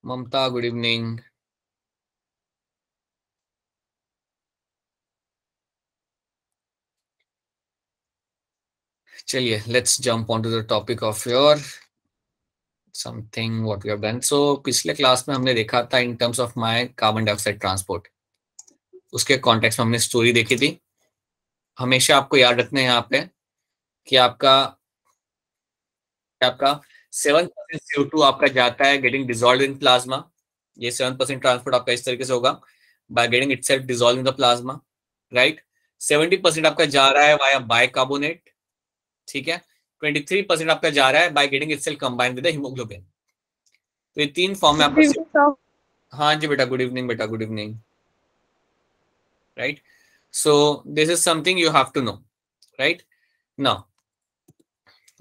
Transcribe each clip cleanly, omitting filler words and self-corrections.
ममता, good evening. चलिए, let's jump on to the topic of your something what we have done. So पिछले class में हमने देखा था in terms of my carbon dioxide transport. उसके context में हमने स्टोरी देखी थी। हमेशा आपको याद रखना है यहाँ पे कि आपका आपका 7% CO2 आपका जाता है गेटिंग डिजॉल्व इन प्लाज्मा। ये 7% ट्रांसपोर्ट आपका इस तरीके से होगा, bye getting itself dissolve in the plasma, right. 70% आपका जा रहा है वाया बाइकार्बोनेट, ठीक है। 23% आपका जा रहा है by getting itself combined with the haemoglobin. तो ये तीन फॉर्म में आपका। हाँ जी बेटा, गुड इवनिंग बेटा, good evening, right. So this is something you have to know, right now.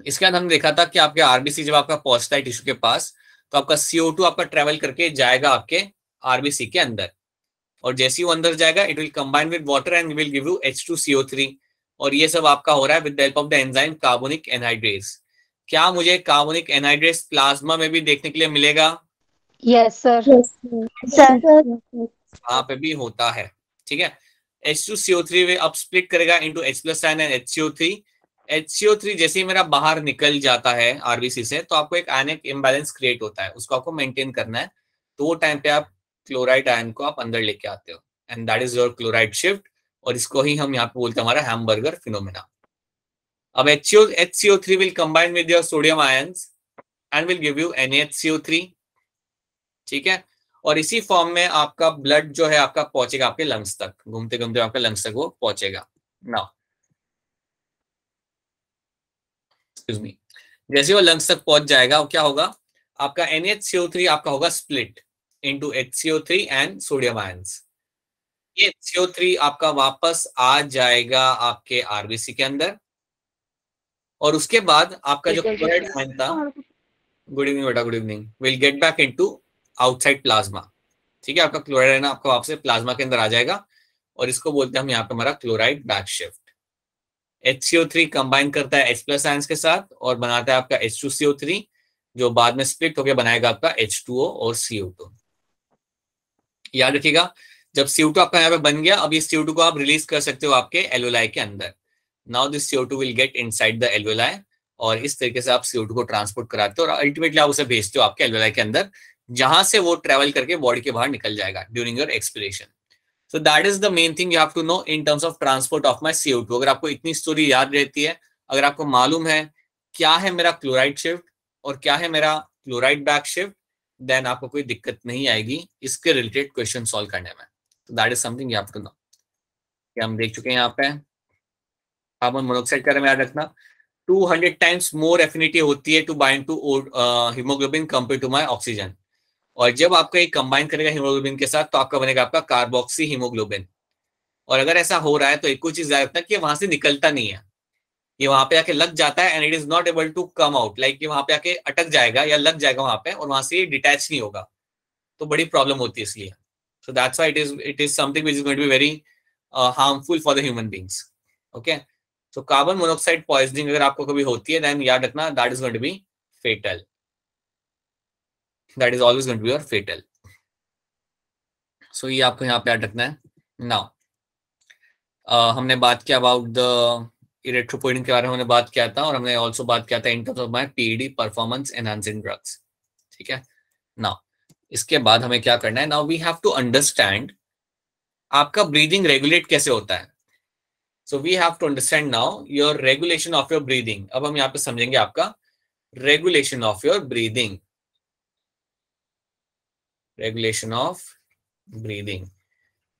इसके बाद हमने देखा था कि आपके आरबीसी जब आपका पहुंचता है टिश्यू के पास, तो आपका CO2 आपका ट्रेवल करके जाएगा आपके आरबीसी के अंदर, और जैसे ही वो अंदर जाएगा it will combine with water and will give you H2CO3। और ये सब आपका हो रहा है with the help of the enzyme carbonic anhydrase. क्या मुझे कार्बोनिक एनहाइड्रेस प्लाज्मा में भी देखने के लिए मिलेगा? Yes sir. सर वहां पे भी होता है, ठीक है। H2CO3 वे अब स्प्लिट करेगा into H+ ion and HCO3। HCO3 जैसे ही मेरा बाहर निकल जाता है आरबीसी से, तो आपको एक आयनिक इम्बैलेंस क्रिएट होता है, उसको आपको मेंटेन करना है। तो वो टाइम पे आप क्लोराइड आयन को आप अंदर लेके आते हो, and that is your chloride shift. और इसको ही हम यहाँ पे बोलते हैं हमारा हैमबर्गर फिनोमेना। अब HCO3 will combine with your sodium ions and will give you NaHCO3, ठीक है। और इसी फॉर्म में आपका ब्लड जो है आपका पहुंचेगा आपके लंग्स तक, घूमते घूमते आपके लंग्स तक वो पहुंचेगा। नाउ एक्सक्यूज मी, जैसे वो लंग्स तक पहुंच जाएगा वो क्या होगा, आपका NaHCO3 आपका होगा split into HCO3 and sodium ions. ये HCO3 आपका वापस आ जाएगा आपके आरबीसी के अंदर, और उसके बाद आपका जो क्लोराइड आयन था, गुड इवनिंग बेटा, good evening, will get back into outside plasma, ठीक है। आपका क्लोराइड है ना, आपका वापस प्लाज्मा के अंदर आ जाएगा, और इसको बोलते हैं हम यहाँ पे हमारा chloride back shift. HCO3 combine करता है H+ आयंस के साथ और बनाता है आपका H2CO3, जो बाद में स्प्लिट होकर बनाएगा आपका H2O और CO2। याद रखिएगा, जब CO2 आपका यहाँ पे बन गया, अब इस CO2 को आप रिलीज कर सकते हो आपके एल्वेलाई के अंदर। Now this CO2 will get inside the alveoli, और इस तरीके से आप CO2 को ट्रांसपोर्ट कराते हो और अल्टीमेटली आप उसे भेजते हो आपके एल्वेलाई के अंदर, जहां से वो ट्रेवल करके बॉडी के बाहर निकल जाएगा during your expiration. So that is the main thing you have to know in terms of transport of my CO2। अगर आपको इतनी स्टोरी याद रहती है, अगर आपको मालूम है क्या है मेरा क्लोराइड शिफ्ट और क्या है मेरा क्लोराइड बैक शिफ्ट, देन आपको कोई दिक्कत नहीं आएगी इसके रिलेटेड क्वेश्चन सॉल्व करने में। तो that is something you have to know. हम देख चुके हैं यहाँ पे कार्बन मोनोऑक्साइड के बारे में याद रखना, 200 टाइम्स मोर एफिनिटी होती है to bind to haemoglobin compare to my oxygen. और जब आपका ये कंबाइन करेगा हीमोग्लोबिन के साथ, तो आपका बनेगा आपका कार्बोक्सी हीमोग्लोबिन। और अगर ऐसा हो रहा है तो एक कुछ चीज याद रखना कि वहां से निकलता नहीं है, ये वहां पे आके लग जाता है and it is not able to come out, like ये वहां पे आके अटक जाएगा या लग जाएगा वहां पे, और वहां से डिटैच नहीं होगा, तो बड़ी प्रॉब्लम होती है इसलिए। So that's why it is something which is going to be very harmful for the human beings. Okay, so carbon monoxide poisoning अगर आपको कभी होती है, देन याद रखना that is going to be fatal, that is always going to be your fatal. So ये आपको यहाँ पे याद रखना है। नाउ हमने बात किया अबाउट द इरेट्रोपोइडिन के बारे में हमने बात किया था, और हमने ऑल्सो बात किया था in terms of my PED, performance enhancing drugs, ठीक है। नाउ इसके बाद हमें क्या करना है, now we have to understand आपका ब्रीदिंग रेगुलेट कैसे होता है। So we have to understand now your regulation of your breathing. अब हम यहाँ पे समझेंगे आपका regulation of your breathing, regulation of breathing,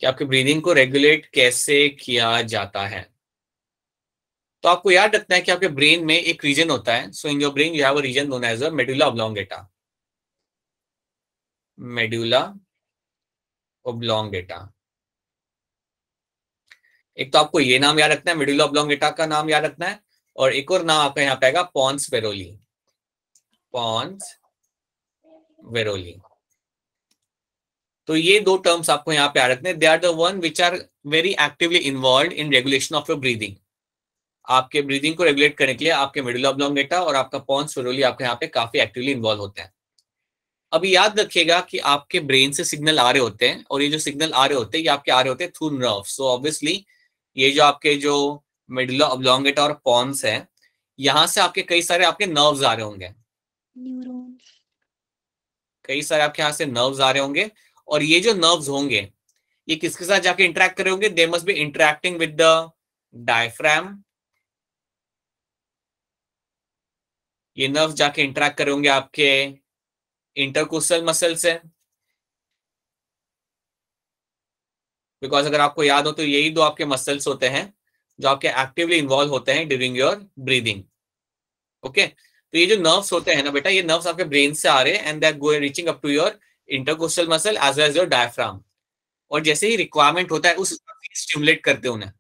कि आपकी ब्रीदिंग को रेगुलेट कैसे किया जाता है। तो आपको याद रखना है कि आपके ब्रेन में एक रीजन होता है। So in your brain you have a region known as a medulla oblongata, medulla oblongata. एक तो आपको ये नाम याद रखना है, मेडुला ऑब्लोंगेटा का नाम याद रखना है, और एक और नाम आपका यहाँ पे आएगा पॉन्स वेरोली, पॉन्स वेरोली। तो ये दो टर्म्स आपको यहाँ पे याद रखने, they are the one which are very actively involve in regulation of your breathing. आपके ब्रीदिंग को रेगुलेट करने के लिए आपके मेडुला ऑब्लोंगेटा और आपका पॉन्स वेरोली आपके यहाँ पे काफी एक्टिवली इन्वॉल्व होते हैं। अभी याद रखिएगा कि आपके ब्रेन से सिग्नल आ रहे होते हैं, और ये जो सिग्नल आ रहे होते हैं ये आपके आ रहे होते हैं थ्रू नर्व। सो ऑब्वियसली ये जो आपके जो मेडुला ऑब्लोंगेटा और पॉन्स है, यहाँ से आपके कई सारे आपके नर्व्स आ रहे होंगे, न्यूरॉन्स। कई सारे आपके यहाँ से नर्व्स आ रहे होंगे। और ये जो नर्व्स होंगे ये किसके साथ जाके इंटरेक्ट कर रहे होंगे? They must be interacting with the diaphragm. ये नर्व जाके इंटरेक्ट कर रहे होंगे आपके इंटरकोस्टल मसल से, बिकॉज अगर आपको याद हो तो यही दो आपके मसल्स होते हैं जो आपके एक्टिवली इन्वॉल्व होते हैं ड्यूरिंग योर ब्रीदिंग। ओके, तो ये जो नर्व्स होते हैं ना बेटा, ये नर्व्स आपके ब्रेन से आ रहे हैं and they are going reaching up to your intercostal muscle as well as your diaphragm. और जैसे ही रिक्वायरमेंट होता है उस हिसाब से स्टिमुलेट करते हैं उन्हें,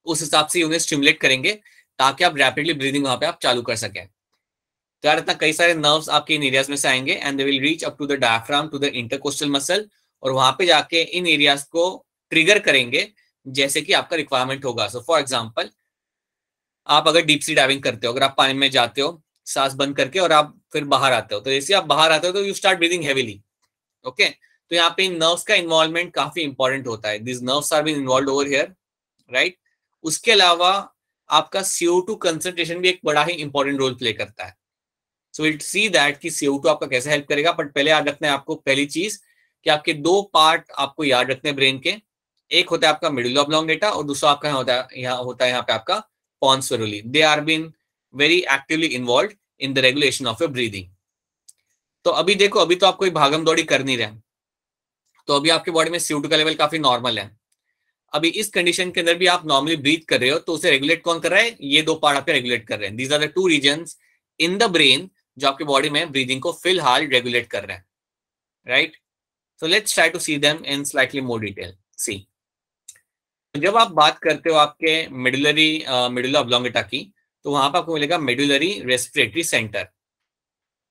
उस हिसाब से उन्हें स्टिमुलेट करेंगे ताकि आप रैपिडली ब्रीदिंग वहां पे आप चालू कर सकें। तो यार इतना कई सारे नर्व्स आपके इन एरियाज में से आएंगे and they will reach up to the diaphragm to the intercostal muscle, और वहां पे जाके इन एरियाज को ट्रिगर करेंगे जैसे कि आपका रिक्वायरमेंट होगा। सो फॉर एग्जांपल, आप अगर डीप सी डाइविंग करते हो, अगर आप पानी में जाते हो सांस बंद करके और आप फिर बाहर आते हो, तो जैसे आप बाहर आते हो तो you start breathing heavily. Okay, तो यहाँ पे इन नर्व्स का इन्वॉल्वमेंट काफी इंपॉर्टेंट होता है। This nerves are been involve over here, right. उसके अलावा आपका CO2 कंसंट्रेशन भी एक बड़ा ही इंपॉर्टेंट रोल प्ले करता है। सो विल सी दैट कि CO2 आपका कैसे हेल्प करेगा। बट पहले याद रखना है आपको पहली चीज कि आपके दो पार्ट आपको याद रखने हैं ब्रेन के। एक होता है आपका मेडुला ऑब्लोंगेटा और दूसरा आपका यहाँ पे आपका pons feruli. They are been very actively involved in the regulation of your breathing. तो अभी देखो, अभी तो आप कोई भागम दौड़ी कर नहीं रहे, तो अभी आपके बॉडी में CO2 का लेवल काफी नॉर्मल है। अभी इस कंडीशन के अंदर भी आप नॉर्मली ब्रीथ कर रहे हो, तो उसे रेगुलेट कौन कर रहा है? ये दो पार्ट आपके रेगुलेट कर रहे हैं। These are the two regions in the brain जो आपके बॉडी में ब्रीदिंग को फिलहाल रेगुलेट कर रहे हैं, right. So let's try to see them in slightly more detail. See, जब आप बात करते हो आपके मेडुला ऑब्लोंगेटा की, तो वहां पर आपको मिलेगा मेडुलरी रेस्पिरेटरी सेंटर।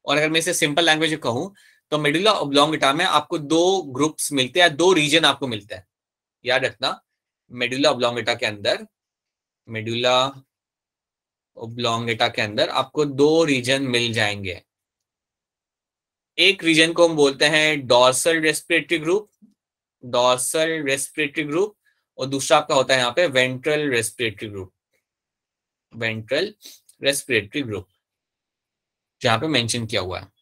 और अगर मैं इसे सिंपल लैंग्वेज में कहूं तो मेडुला ऑब्लोंगेटा में आपको दो ग्रुप्स मिलते हैं, दो रीजन आपको मिलते हैं। याद रखना, मेडुला ऑब्लोंगेटा के अंदर, मेडुला ऑब्लोंगेटा के अंदर आपको दो रीजन मिल जाएंगे। एक रीजन को हम बोलते हैं dorsal respiratory group, dorsal respiratory group, और दूसरा आपका होता है यहाँ पे ventral respiratory group, ventral respiratory group, जहां पे मेंशन किया हुआ है।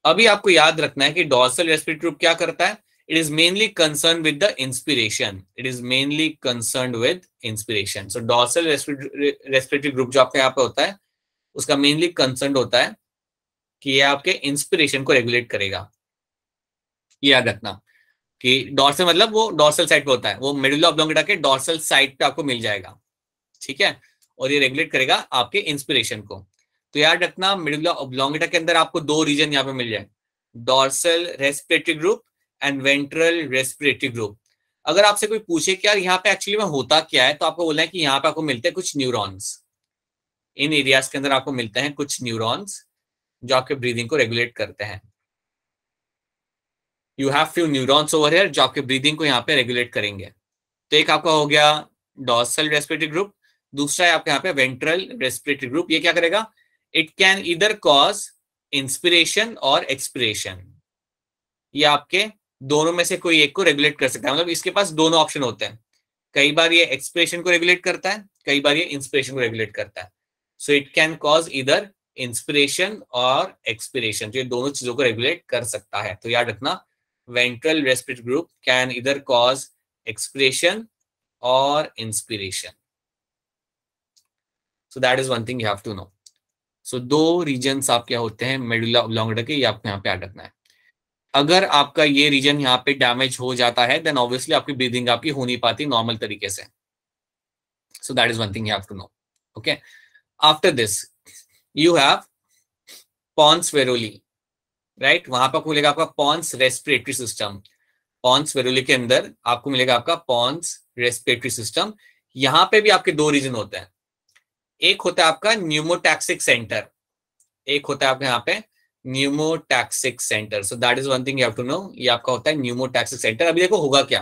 अभी आपको याद रखना है कि डॉर्सल रेस्पिरेटरी ग्रुप क्या करता है? It is mainly concern with the inspiration, it is mainly concern with inspiration. So dorsal respiratory group जो आपके यहाँ पे होता है, उसका मेनली कंसर्न होता है कि ये आपके इंस्पिरेशन को रेगुलेट करेगा। ये याद रखना कि डॉर्सल मतलब वो डॉर्सल साइड पे होता है, वो मेडुला ऑब्लोंगेटा के डॉर्सल साइड पे आपको मिल जाएगा, ठीक है। और ये रेगुलेट करेगा आपके इंस्पिरेशन को। तो याद रखना, मेडुला ऑब्लोंगेटा के अंदर आपको दो रीजन यहाँ पे मिल जाए, dorsal respiratory group and ventral respiratory group. अगर आपसे कोई पूछे कि यार यहाँ पे एक्चुअली में होता क्या है, तो आपको बोलना है कि यहाँ पे आपको मिलते हैं कुछ न्यूरॉन्स, इन एरियाज के अंदर आपको मिलते हैं कुछ न्यूरॉन्स जो आपके ब्रीदिंग को रेगुलेट करते हैं। You have few neurons over here जो आपके ब्रीदिंग को यहाँ पे रेगुलेट करेंगे। तो एक आपका हो गया डॉर्सल रेस्पिरेटरी ग्रुप, दूसरा है आपके यहाँ पे वेंट्रल रेस्पिरेटरी ग्रुप। ये क्या करेगा? It can either cause inspiration और एक्सपिरेशन। ये आपके दोनों में से कोई एक को रेगुलेट कर सकता है, मतलब इसके पास दोनों ऑप्शन होते हैं। कई बार ये एक्सपिरेशन को रेगुलेट करता है, कई बार ये इंस्पिरेशन को रेगुलेट करता है। So it can cause either inspiration और एक्सपिरेशन, जो ये दोनों चीजों को रेगुलेट कर सकता है। तो याद रखना, ventral respiratory group can either cause expiration और inspiration. So that is one thing you have to know. So दो रीजन्स आप क्या होते हैं मेडुला ऑब्लोंगेटा के, ये आपको यहाँ पे याद रखना है। अगर आपका ये रीजन यहाँ पे डैमेज हो जाता है, देन ऑब्वियसली आपकी ब्रीदिंग आपकी हो नहीं पाती नॉर्मल तरीके से। So that is one thing you have to know. Okay, after this you have pons varolii, right. वहां पर खुलेगा आपका pons respiratory system. Pons varolii के अंदर आपको मिलेगा आपका पॉन्स रेस्पिरेटरी सिस्टम। यहाँ पे भी आपके दो रीजन होते हैं, एक होता है आपका न्यूमोटैक्सिक सेंटर, एक होता है आपके यहाँ पे pneumotaxic centre. So that is one thing you have to know, ये आपका होता है न्यूमोटैक्सिक सेंटर। अभी देखो होगा क्या,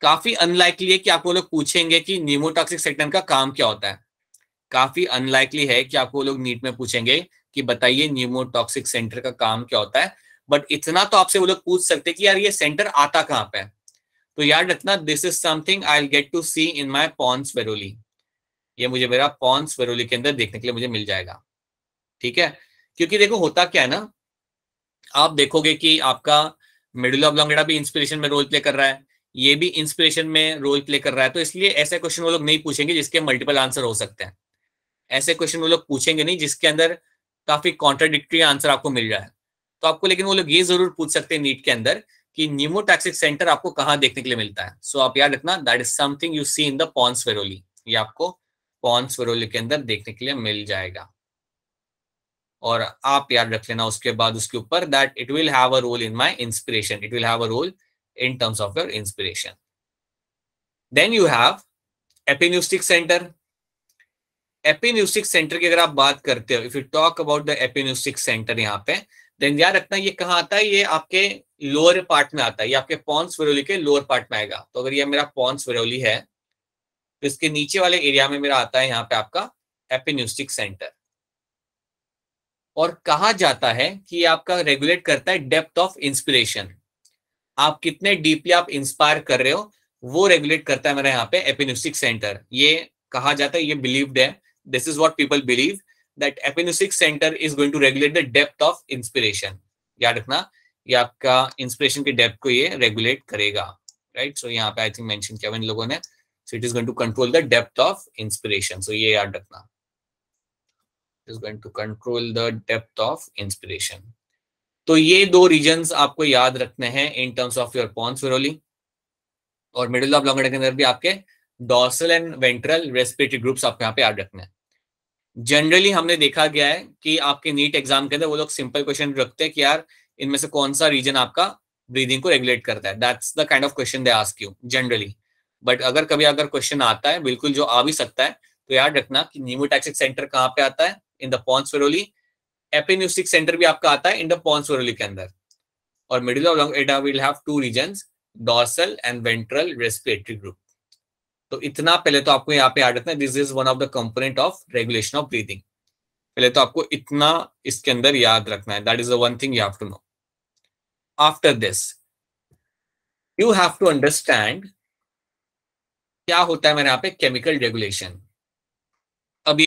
काफी अनलाइकली है कि आपको लोग पूछेंगे कि न्यूमोटॉक्सिक सेंटर का काम क्या होता है। काफी अनलाइकली है कि आपको लोग नीट में पूछेंगे कि बताइए न्यूमोटॉक्सिक सेंटर का काम क्या होता है, बट इतना तो आपसे वो लोग पूछ सकते कि यार ये सेंटर आता कहाँ पे है। तो याद रखना, this is something I will get to see in my pons varolii, ये मुझे मेरा पॉन्स वेरोली के अंदर देखने के लिए मुझे मिल जाएगा। ठीक है, क्योंकि देखो होता क्या है ना, आप देखोगे कि आपका मेडुला ऑब्लोंगेटा भी इंस्पिरेशन में रोल प्ले कर रहा है, ये भी इंस्पिरेशन में रोल प्ले कर रहा है, तो इसलिए ऐसे क्वेश्चन वो लोग नहीं पूछेंगे जिसके मल्टीपल आंसर हो सकते हैं। ऐसे क्वेश्चन वो लोग पूछेंगे नहीं जिसके अंदर काफी कॉन्ट्राडिक्टरी आंसर आपको मिल रहा है। तो आपको लेकिन वो लोग ये जरूर पूछ सकते हैं नीट के अंदर कि न्यूमोटॉक्सिक सेंटर आपको कहाँ देखने के लिए मिलता है। सो आप याद रखना, that is something you see in the pons varolii, ये आपको पॉन्स वेरोली के अंदर देखने के लिए मिल जाएगा। और आप याद रख लेना उसके बाद उसके ऊपर that it will have a role in my inspiration, it will have a role in terms of your inspiration. Then you have apneustic centre. Apneustic centre की अगर आप बात करते हो, if you talk about the apneustic centre यहाँ पे, then याद रखना ये कहाँ आता है, ये आपके लोअर पार्ट में आता है, ये आपके पॉन्स वेरोली के लोअर पार्ट में आएगा। तो अगर ये मेरा पॉन्स वेरोली है तो इसके नीचे वाले एरिया में मेरा आता है यहाँ पे आपका एपिन्यूस्टिक सेंटर। और कहा जाता है कि आपका रेगुलेट करता है डेप्थ ऑफ इंस्पिरेशन, आप कितने डीपली आप इंस्पायर कर रहे हो वो रेगुलेट करता है मेरा यहाँ पे एपिन्यूस्टिक सेंटर। ये कहा जाता है, ये बिलीव्ड है, this is what people believe, that apneustic centre is going to regulate the depth of inspiration. याद रखना, ये आपका इंस्पिरेशन की डेप्थ को ये रेगुलेट करेगा, राइट। सो यहाँ पे आई थिंक मेंशन किया इन लोगों ने, so it is going to control the depth of inspiration. So ये याद रखना, is going to control the depth of inspiration। तो ये दो रीजन्स आपको याद रखने हैं in terms of your pons varolii. और मिडिल ऑफ लॉन्गेटा के अंदर भी आपके dorsal and ventral respiratory groups आपको यहाँ पे याद रखने हैं। जनरली हमने देखा गया है कि आपके नीट एग्जाम के अंदर वो लोग सिंपल क्वेश्चन रखते हैं कि यार इनमें से कौन सा रीजन आपका ब्रीदिंग को रेगुलेट करता है, that's the kind of question they ask you generally. But अगर कभी अगर क्वेश्चन आता है, बिल्कुल जो आ भी सकता है, तो याद रखना कि न्यूमोटॉक्सिक सेंटर कहाँ पे आता है, इन द पॉन्स वेरोली। एपिन्यूस्टिक सेंटर भी आपका आता है इन द पॉन्स वेरोली के अंदर। और medulla oblongata will have two regions, dorsal and ventral respiratory group. तो इतना पहले तो आपको यहाँ पे याद रखना, this is one of the component of regulation of breathing. पहले तो आपको इतना इसके अंदर याद रखना है, that is the one thing you have to know. After this you have to understand क्या होता है मेरे यहाँ पे केमिकल रेगुलेशन। अभी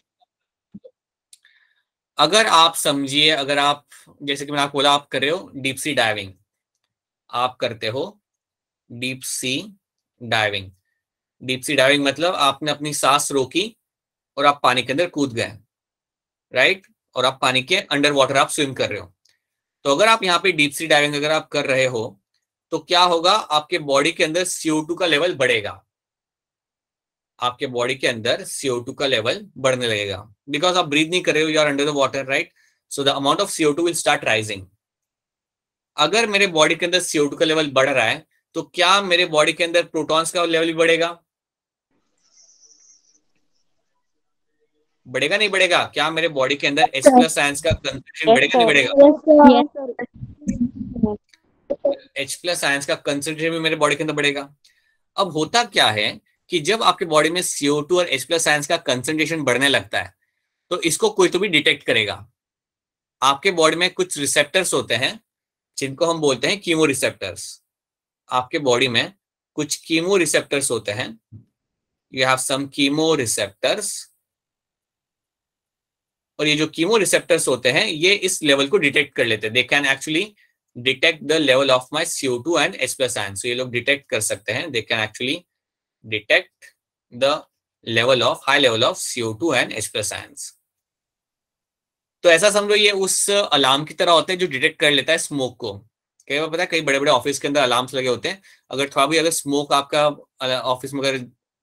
अगर आप समझिए, अगर आप जैसे कि मैंने आपको बोला, आप कर रहे हो डीप सी डाइविंग, आप करते हो deep sea diving. Deep sea diving मतलब आपने अपनी सांस रोकी और आप पानी के अंदर कूद गए, राइट, और आप पानी के अंडर वाटर आप स्विम कर रहे हो। तो अगर आप यहाँ पे डीप सी डाइविंग अगर आप कर रहे हो तो क्या होगा, आपके बॉडी के अंदर CO2 का लेवल बढ़ेगा, आपके बॉडी के अंदर CO2 का लेवल बढ़ने लगेगा, बिकॉज आप ब्रीथ नहीं कर रहे हो, you are under the water, right. So the amount of CO2 will start rising. अगर मेरे बॉडी के अंदर CO2 का लेवल बढ़ रहा है तो क्या मेरे बॉडी के अंदर प्रोटॉन्स का लेवल भी बढ़ेगा? बढ़ेगा नहीं बढ़ेगा? क्या मेरे बॉडी के अंदर H+ आयंस का कंसंट्रेशन बढ़ेगा नहीं बढ़ेगा? H+ आयंस का कंसंट्रेशन भी मेरे बॉडी के अंदर बढ़ेगा। अब होता क्या है कि जब आपके बॉडी में CO2 और H+ आयंस का कंसंट्रेशन बढ़ने लगता है तो इसको कोई तो भी डिटेक्ट करेगा। आपके बॉडी में कुछ रिसेप्टर्स होते हैं जिनको हम बोलते हैं कीमो रिसेप्टर्स। आपके बॉडी में कुछ कीमो रिसेप्टर्स होते हैं, you have some chemoreceptors. और ये जो कीमो रिसेप्टर्स होते हैं ये इस लेवल को डिटेक्ट कर लेते हैं, they can actually detect the level of my CO2 and H+ ions. ये लोग डिटेक्ट कर सकते हैं, they can actually detect the level of high level of CO2 and H+ ions. तो ऐसा समझो ये उस अलार्म की तरह होते हैं जो डिटेक्ट कर लेता है स्मोक को। कई बार पता है कई बड़े बड़े ऑफिस के अंदर अलार्म्स लगे होते हैं, अगर थोड़ा भी अगर स्मोक आपका ऑफिस में अगर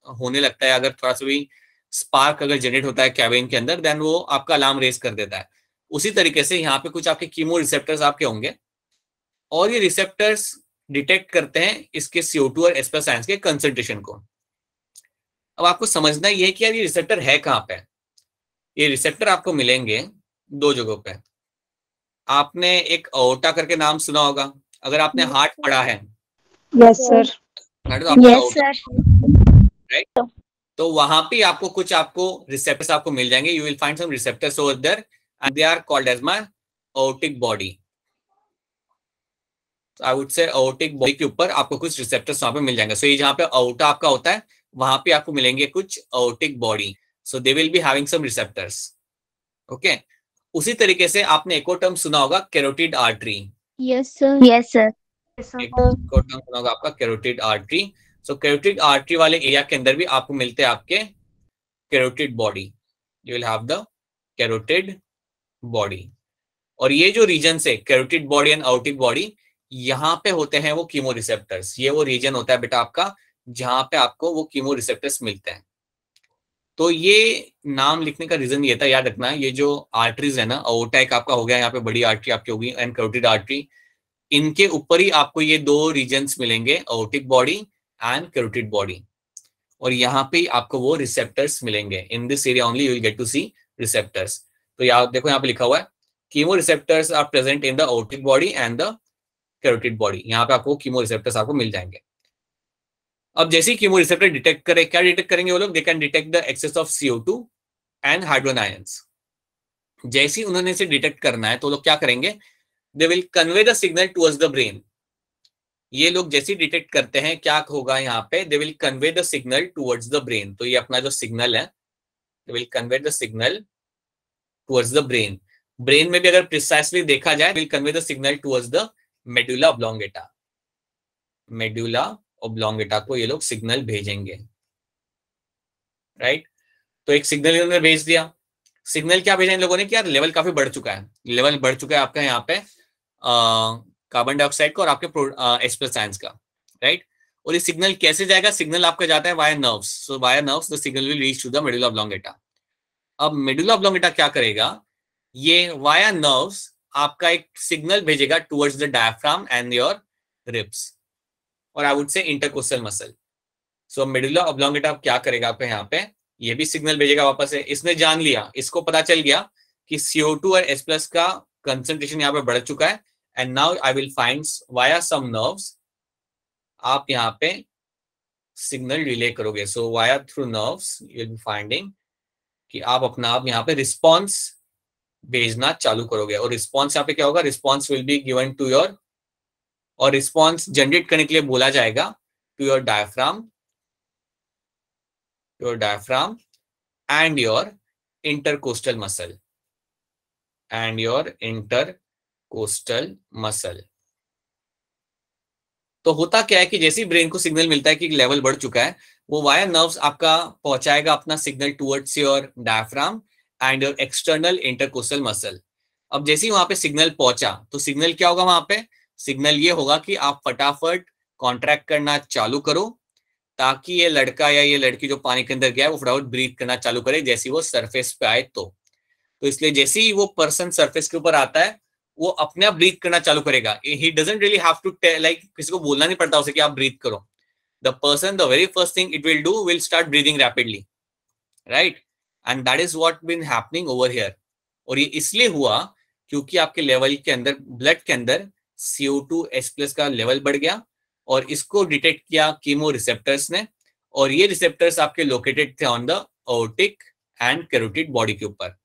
होने लगता है, अगर थोड़ा सा भी स्पार्क अगर जनरेट होता है कैबिन के अंदर, देन वो आपका अलार्म रेज कर देता है। उसी तरीके से यहाँ पे कुछ आपके कीमो रिसेप्टर्स आपके होंगे और ये रिसेप्टर्स डिटेक्ट करते हैं इसके CO2 और H+ आयंस के कंसंट्रेशन को। अब आपको समझना ये है कि यार ये रिसेप्टर है कहाँ पे। ये रिसेप्टर आपको मिलेंगे दो जगहों पे। आपने एक अओर्टा करके नाम सुना होगा, अगर आपने हार्ट पढ़ा है, yes sir, yes sir, right, तो वहां पे आपको कुछ आपको रिसेप्टर्स आपको मिल जाएंगे, you will find some receptors over there and they are called as my aortic body. So I would say aortic body के ऊपर आपको कुछ रिसेप्टर्स वहां पे मिल जाएंगे. So ये जहाँ पे aorta आपका होता है वहां पे आपको मिलेंगे कुछ aortic body. So they will be having some receptors. Okay. उसी तरीके से आपने एक और टर्म सुना होगा carotid artery. Yes, sir. Yes, sir. एक और टर्म सुना होगा आपका कैरोटिड आर्टरी. सो कैरोटिड आर्टरी वाले एरिया के अंदर भी आपको मिलते हैं आपके carotid body. You will have the carotid body. और ये जो रीजन है कैरोटिड बॉडी एंड आउटिक बॉडी, यहाँ पे होते हैं वो कीमो रिसेप्टर्स. ये वो रीजन होता है बेटा आपका जहां पे आपको वो कीमो रिसेप्टर्स मिलते हैं. तो ये नाम लिखने का रीजन ये था, याद रखना ये जो आर्टरीज है ना, aorta एक आपका हो गया, यहाँ पे बड़ी आर्टरी आपकी होगी एंड कैरोटिड आर्टरी, इनके ऊपर ही आपको ये दो रीजन्स मिलेंगे, aortic body and carotid body. और यहाँ पे आपको वो रिसेप्टर्स मिलेंगे. In this area only you will get to see receptors. तो यहाँ देखो यहाँ पे लिखा हुआ है chemoreceptors are present in the aortic body and the carotid body. यहाँ पे आपको कीमो रिसेप्टर्स आपको मिल जाएंगे. अब जैसे ही कीमो रिसेप्टर डिटेक्ट करे, क्या डिटेक्ट करेंगे वो लोग? They can detect the excess of CO2 and hydrogen ions. जैसे ही उन्होंने इसे डिटेक्ट करना है तो लोग क्या करेंगे? They will convey the signal towards the brain. ये लोग जैसे ही डिटेक्ट करते हैं क्या होगा यहाँ पे? They will convey the signal towards the brain. तो ये अपना जो सिग्नल है, they will convey the signal towards the brain. Brain में भी अगर प्रिसाइसली देखा जाए, will convey the signal towards the medulla oblongata. Medulla oblongata को ये लोग सिग्नल भेजेंगे. राइट. तो एक सिग्नल इन्होंने भेज दिया. सिग्नल क्या भेजा इन लोगों ने कि यार लेवल काफी बढ़ चुका है. लेवल बढ़ चुका है आपका यहाँ पे कार्बन डाइऑक्साइड का और आपके H+ आयंस का. राइट. और ये सिग्नल कैसे जाएगा? सिग्नल आपका जाता है via nerves. So via nerves the signal will reach to the medulla oblongata. अब मेडुला ऑब्लोंगेटा क्या करेगा? ये वाया नर्व्स आपका एक सिग्नल भेजेगा towards the diaphragm and your ribs, और I would say intercostal muscle. So medulla oblongata क्या करेगा आपका यहाँ पे? ये भी सिग्नल भेजेगा वापस से. इसने जान लिया, इसको पता चल गया कि CO2 और H+ का कंसंट्रेशन यहाँ पे बढ़ चुका है. And now I will find via some nerves. आप यहाँ पे सिग्नल रिले करोगे. So via through nerves you will be finding कि आप अपना आप यहाँ पे रिस्पॉन्स भेजना चालू करोगे. और रिस्पॉन्स यहाँ पे क्या होगा? Response will be given to your, और रिस्पॉन्स जनरेट करने के लिए बोला जाएगा to your diaphragm and your intercostal muscle. तो होता क्या है कि जैसे ही ब्रेन को सिग्नल मिलता है कि लेवल बढ़ चुका है, वो वाया नर्व्स आपका पहुंचाएगा अपना signal towards your diaphragm and your external intercostal muscle. अब जैसे ही वहां पे सिग्नल पहुंचा तो सिग्नल क्या होगा वहां पे? सिग्नल ये होगा कि आप फटाफट कॉन्ट्रैक्ट करना चालू करो ताकि ये लड़का या ये लड़की जो पानी के अंदर गया है वो फटाफट ब्रीथ करना चालू करे जैसे वो सरफेस पे आए. तो इसलिए जैसे ही वो पर्सन सरफेस के ऊपर आता है वो अपने आप ब्रीथ करना चालू करेगा. He doesn't really have to like किसी को बोलना नहीं पड़ता उसे कि आप ब्रीथ करो. The person, the very first thing it will do, will start breathing rapidly. Right. And that is what been happening over here. और ये इसलिए हुआ क्योंकि आपके लेवल के अंदर, ब्लड के अंदर CO2 H+ का लेवल बढ़ गया और इसको डिटेक्ट किया कीमो रिसेप्टर्स ने. और ये रिसेप्टर्स आपके लोकेटेड थे on the aortic and carotid body के ऊपर.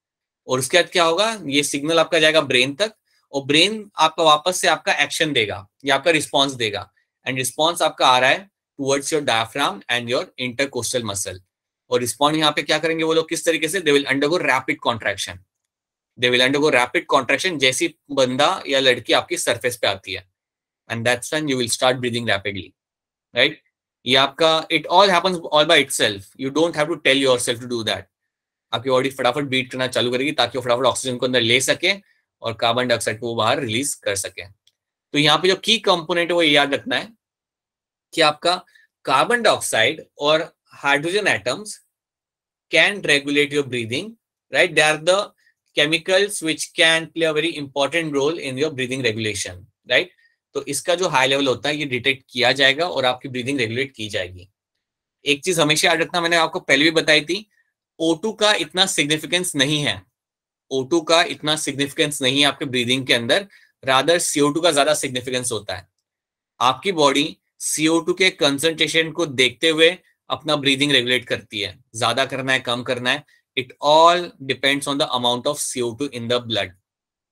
और उसके बाद क्या होगा? ये सिग्नल आपका जाएगा ब्रेन तक और ब्रेन आपका वापस से आपका एक्शन देगा या आपका रिस्पॉन्स देगा. एंड रिस्पॉन्स आपका आ रहा है towards your diaphragm and your intercostal muscle. और रिस्पॉन्ड यहाँ पे क्या करेंगे वो लोग? किस तरीके से? They will undergo rapid contraction. जैसी बंदा या लड़की आपकी सरफेस पे आती है. And that's when you will start breathing rapidly. Right. ये आपका it all happens all by itself. You don't have to tell yourself to do that. आपकी बॉडी फटाफट बीट करना चालू करेगी ताकि वो फटाफट ऑक्सीजन को अंदर ले सके और कार्बन डाइऑक्साइड को बाहर रिलीज कर सके. तो यहाँ पे जो की कंपोनेंट है वो याद रखना है कि आपका कार्बन डाइऑक्साइड और hydrogen atoms can regulate your breathing. Right. They are the chemicals which can play a very important role in your breathing regulation. Right. तो इसका जो हाई लेवल होता है ये डिटेक्ट किया जाएगा और आपकी ब्रीदिंग रेगुलेट की जाएगी. एक चीज हमेशा याद रखना, मैंने आपको पहले भी बताई थी, O2 का इतना सिग्निफिकेंस नहीं है. O2 का इतना सिग्निफिकेंस नहीं है आपके ब्रीदिंग के अंदर. रादर CO2 का ज्यादा सिग्निफिकेंस होता है. आपकी बॉडी CO2 के कंसंट्रेशन को देखते हुए अपना ब्रीदिंग रेगुलेट करती है. ज्यादा करना है, कम करना है, it all depends on the amount of CO2 in the blood,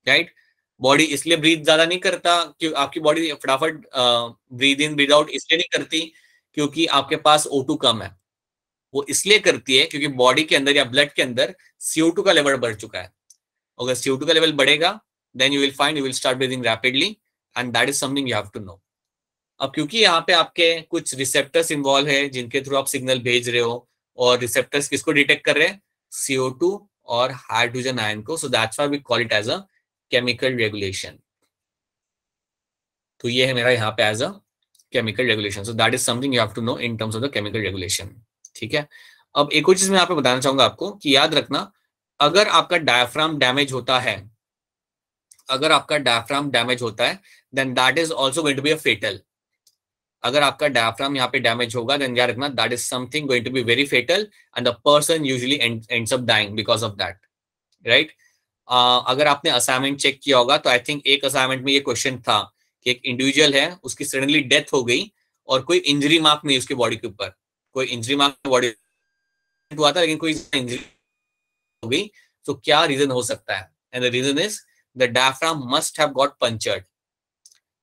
right. Body इसलिए ब्रीथ ज्यादा नहीं करता कि आपकी बॉडी फटाफट ब्रीथ इन ब्रीथ आउट इसलिए नहीं करती क्योंकि आपके पास O2 कम है, वो इसलिए करती है क्योंकि बॉडी के अंदर या ब्लड के अंदर CO2 का लेवल बढ़ चुका है। अगर CO2 का लेवल बढ़ेगा then you will find you will start breathing rapidly and that is something you have to know. अब क्योंकि यहाँ पे आपके कुछ रिसेप्टर्स इन्वॉल्व है जिनके थ्रू आप सिग्नल भेज रहे हो, और रिसेप्टर्स किसको डिटेक्ट कर रहे हैं, CO2 और हाइड्रोजन आयन को, so that's why we call it as a chemical regulation. तो ये है मेरा यहाँ पे as a chemical regulation, so that is something you have to know in terms of the chemical regulation. ठीक है, अब एक और चीज मैं यहाँ पे बताना चाहूंगा आपको कि याद रखना, अगर आपका डायफ्राम डैमेज होता है, अगर आपका डायफ्राम डैमेज होता है then that is also going to be a fatal. अगर आपका डायफ्राम यहाँ पे डैमेज होगा देन याद रखना that is something going to be very fatal and the person usually ends up dying because of that, right. अगर आपने assignment check किया होगा तो आई थिंक एक असाइनमेंट में ये क्वेश्चन था कि एक इंडिविजुअल है, उसकी सडनली डेथ हो गई और कोई इंजरी मार्क नहीं उसकी बॉडी के ऊपर, कोई इंजरी मार्क बॉडी हुआ था लेकिन कोई इंजरी हो गई, तो क्या रीजन हो सकता है, and the reason is the diaphragm must have got punctured.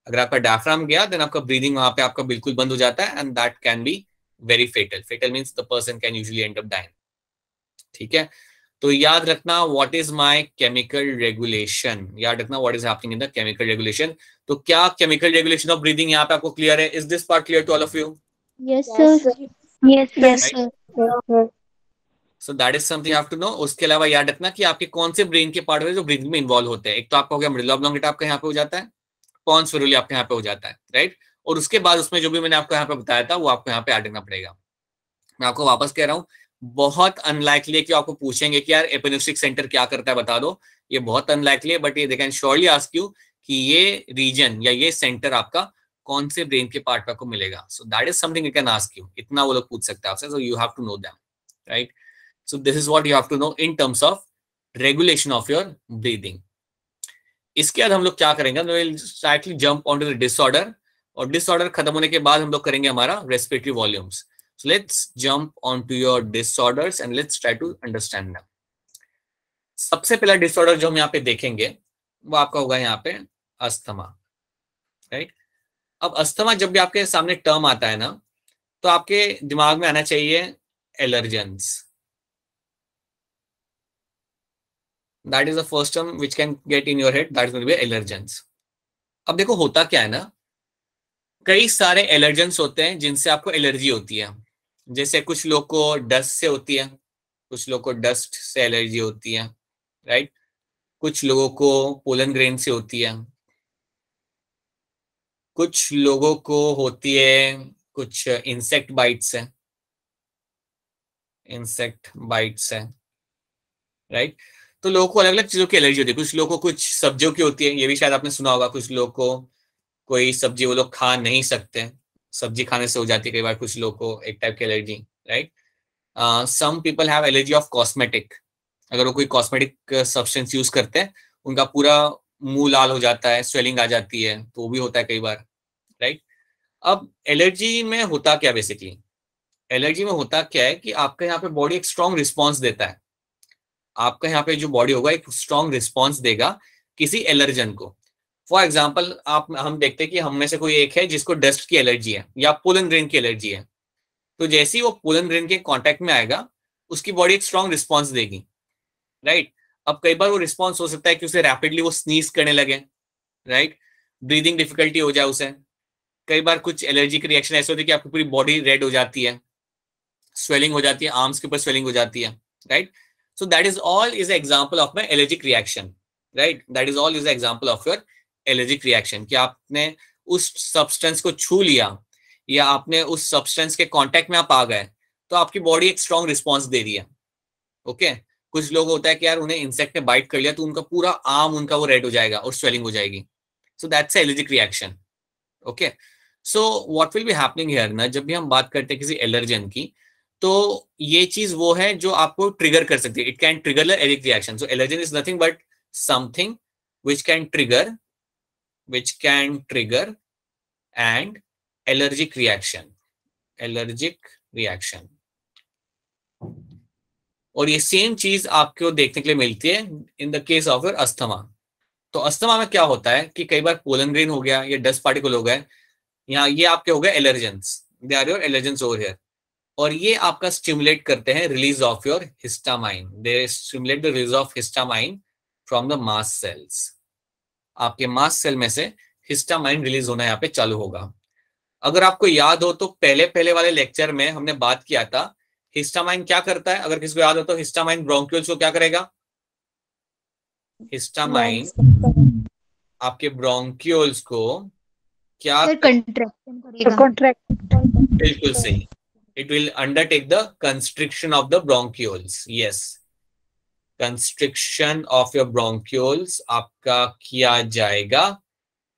अगर आपका डायफ्राम गया देन आपका ब्रीदिंग वहां पे आपका बिल्कुल बंद हो जाता है and that can be very fatal. Fatal means the person can usually end up dying. ठीक है, तो याद रखना what is my chemical regulation, याद रखना what is happening in the chemical regulation. तो क्या केमिकल रेगुलेशन ऑफ ब्रीदिंग यहाँ पे आपको क्लियर है? Is this part clear to all of you? Yes, sir. Yes, sir. Yes, sir. So that is something you have to know. उसके अलावा याद रखना कि आपके कौन से ब्रेन के पार्ट है जो ब्रीदिंग में इन्वॉल्व होते हैं। एक तो आपका हो गया मिडिल ऑब्लोंगेटा, आपका यहाँ पे हो जाता है, पॉन्स फेरुली आपके यहाँ पे हो जाता है, राइट। और उसके बाद उसमें जो भी मैंने आपको यहाँ पे बताया था वो आपको यहाँ पे ऐड करना पड़ेगा। मैं आपको वापस कह रहा हूँ, बहुत अनलाइकली है कि आपको पूछेंगे कि यार एपिनेफ्रिक सेंटर क्या करता है बता दो, ये बहुत अनलाइकली है, बट ये they can surely ask you कि ये रीजन या ये सेंटर आपका कौन से ब्रेन के पार्ट पे आपको मिलेगा। So that is something you can ask you, इतना वो लोग पूछ सकते हैं आपसे, so you have to know them, right. So this is what you have to know in terms of regulation of your breathing. इसके बाद हम लोग क्या करेंगे, will slightly jump on to the disorder, और डिसऑर्डर खत्म होने के बाद हम लोग करेंगे हमारा respiratory volumes. So let's jump onto your disorders and let's try to understand them. सबसे पहला डिसऑर्डर जो हम यहाँ पे देखेंगे वो आपका होगा यहाँ पे अस्थमा, राइट। अब अस्थमा जब भी आपके सामने टर्म आता है ना, तो आपके दिमाग में आना चाहिए allergens. That is the first term which can get in your head, that is going to be allergens. अब देखो होता क्या है ना, कई सारे एलर्जेंस होते हैं जिनसे आपको एलर्जी होती है। जैसे कुछ लोग को डस्ट से होती है, कुछ लोग को डस्ट से एलर्जी होती है, राइट। कुछ लोगों को पोलन ग्रेन से होती है, कुछ लोगों को होती है कुछ इंसेक्ट बाइट से, इंसेक्ट बाइट से, राइट। तो लोगों को अलग अलग चीजों की एलर्जी होती है। कुछ लोगों को कुछ सब्जियों की होती है, ये भी शायद आपने सुना होगा। कुछ लोगों को कोई सब्जी वो लोग खा नहीं सकते, सब्जी खाने से हो जाती है कई बार कुछ लोगों को एक टाइप की allergy, right. Some people have allergy of cosmetic, अगर वो कोई कॉस्मेटिक सब्सटेंस यूज करते हैं उनका पूरा मुंह लाल हो जाता है, स्वेलिंग आ जाती है, तो वो भी होता है कई बार, राइट। अब एलर्जी में होता क्या, बेसिकली एलर्जी में होता क्या है कि आपका यहाँ पे बॉडी एक स्ट्रॉन्ग रिस्पॉन्स देता है। आपका यहाँ पे जो बॉडी होगा एक स्ट्रॉन्ग रिस्पॉन्स देगा किसी एलर्जन को। फॉर एग्जाम्पल आप हम देखते हैं कि हम में से कोई एक है जिसको डस्ट की एलर्जी है या पोलन ग्रेन की एलर्जी है, तो जैसे ही वो पोलन ग्रेन के कांटेक्ट में आएगा उसकी बॉडी एक स्ट्रॉन्ग रिस्पॉन्स देगी, राइट। अब कई बार वो रिस्पॉन्स हो सकता है कि उसे रैपिडली वो स्नीज करने लगे, राइट, ब्रीदिंग डिफिकल्टी हो जाए उसे। कई बार कुछ एलर्जी की रिएक्शन ऐसे होती है कि आपकी पूरी बॉडी रेड हो जाती है, स्वेलिंग हो जाती है, आर्म्स के ऊपर स्वेलिंग हो जाती है, right. So that is all is example of my allergic reaction, right. That is all is example of your allergic reaction कि आपने उस सब्सटेंस को छू लिया या आपने उस सब्सटेंस के कांटेक्ट में आप आ गए तो आपकी बॉडी एक स्ट्रॉन्ग रिस्पॉन्स दे रही है, ओके। कुछ लोग होता है कि यार उन्हें इंसेक्ट ने बाइट कर लिया तो उनका पूरा आर्म उनका वो रेड हो जाएगा और स्वेलिंग हो जाएगी, so that's allergic reaction, okay. So what will be happening here ना, जब भी हम बात करते हैं किसी एलर्जन की, तो ये चीज वो है जो आपको ट्रिगर कर सकती है। It can trigger the allergic reaction. So allergen is nothing but something which can trigger and allergic reaction, और ये सेम चीज आपको देखने के लिए मिलती है in the case of your asthma. तो अस्थमा में क्या होता है कि कई बार पोलन ग्रेन हो गया या डस्ट पार्टिकल हो गए, यहाँ ये आपके हो गए allergens, they are your allergens over here, और ये आपका स्टिमुलेट करते हैं release of your histamine, they stimulate the release of histamine from the mast cells. आपके मास्ट सेल में से हिस्टामाइन रिलीज होना यहाँ पे चालू होगा। अगर आपको याद हो तो पहले पहले वाले लेक्चर में हमने बात किया था हिस्टामाइन क्या करता है, अगर किसी को याद हो तो हिस्टामाइन ब्रोंक्यूल्स को क्या करेगा? हिस्टामाइन आपके ब्रोंक्यूल्स को क्या कंट्रैक्शन करेगा। बिल्कुल सही, it will undertake the constriction of the bronchioles. Yes, constriction of your bronchioles आपका किया जाएगा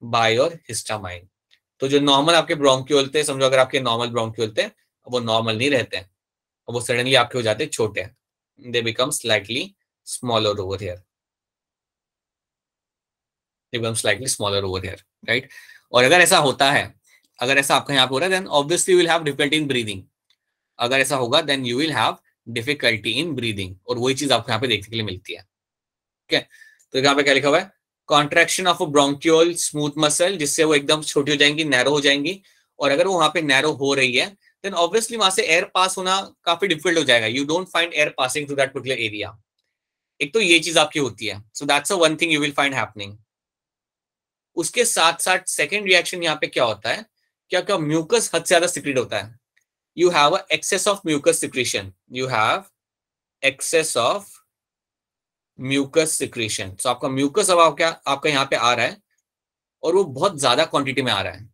बाय योर हिस्टामाइन। तो जो नॉर्मल आपके ब्रोंक्यूल थे, समझो अगर आपके नॉर्मल ब्रोंक्यूल थे, वो नॉर्मल नहीं रहते हैं, वो सडनली आपके हो जाते छोटे, they become slightly smaller over here, they become slightly smaller over here, right. और अगर ऐसा होता है, अगर ऐसा आपका यहाँ पे हो रहा है, then obviously you will have difficulty in breathing. अगर ऐसा होगा then you will have difficulty in breathing, और वही चीज आपको यहाँ पे देखने के लिए मिलती है। ठीक है, तो यहाँ पे क्या लिखा हुआ है? Contraction of a bronchiole smooth muscle, जिससे वो एकदम छोटी हो जाएंगी, नैरो हो जाएंगी। और अगर वो वहां पे नैरो हो रही है देन ऑब्वियसली वहां से एयर पास होना काफी डिफिकल्ट हो जाएगा, you don't find air passing through that particular area. एक तो ये चीज आपकी होती है, so that's a one thing you will find happening. उसके साथ साथ सेकेंड रिएक्शन यहाँ पे क्या होता है, क्या क्या म्यूकस हद से ज्यादा सिक्रेट होता है, you have a excess of mucus secretion, you have excess of mucus secretion. सो आपका म्यूकस अब आपका यहाँ पे आ रहा है और वो बहुत ज्यादा क्वांटिटी में आ रहा है।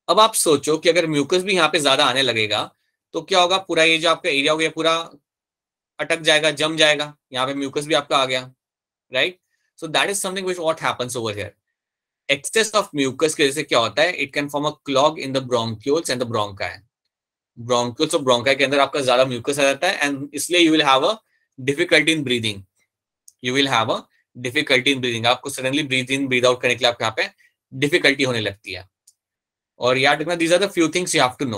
अब आप सोचो कि अगर म्यूकस भी यहाँ पे ज्यादा आने लगेगा तो क्या होगा, पूरा ये जो आपका एरिया हो गया पूरा अटक जाएगा, जम जाएगा, यहाँ पे म्यूकस भी आपका आ गया, right. So that is something which what happens over here. Excess of mucus की वजह से क्या होता है, it can form a clog in the bronchioles and the bronchi. Bronchioles और ब्रोंकाई के अंदर आपका ज्यादा म्यूकस आ जाता है एंड इसलिए you will have a difficulty in breathing, you will have a difficulty in breathing. आपको सडनली ब्रीथ इन breathe out करने के लिए आपको यहाँ पे डिफिकल्टी होने लगती है। और याद रखना, these are the few things you have to know,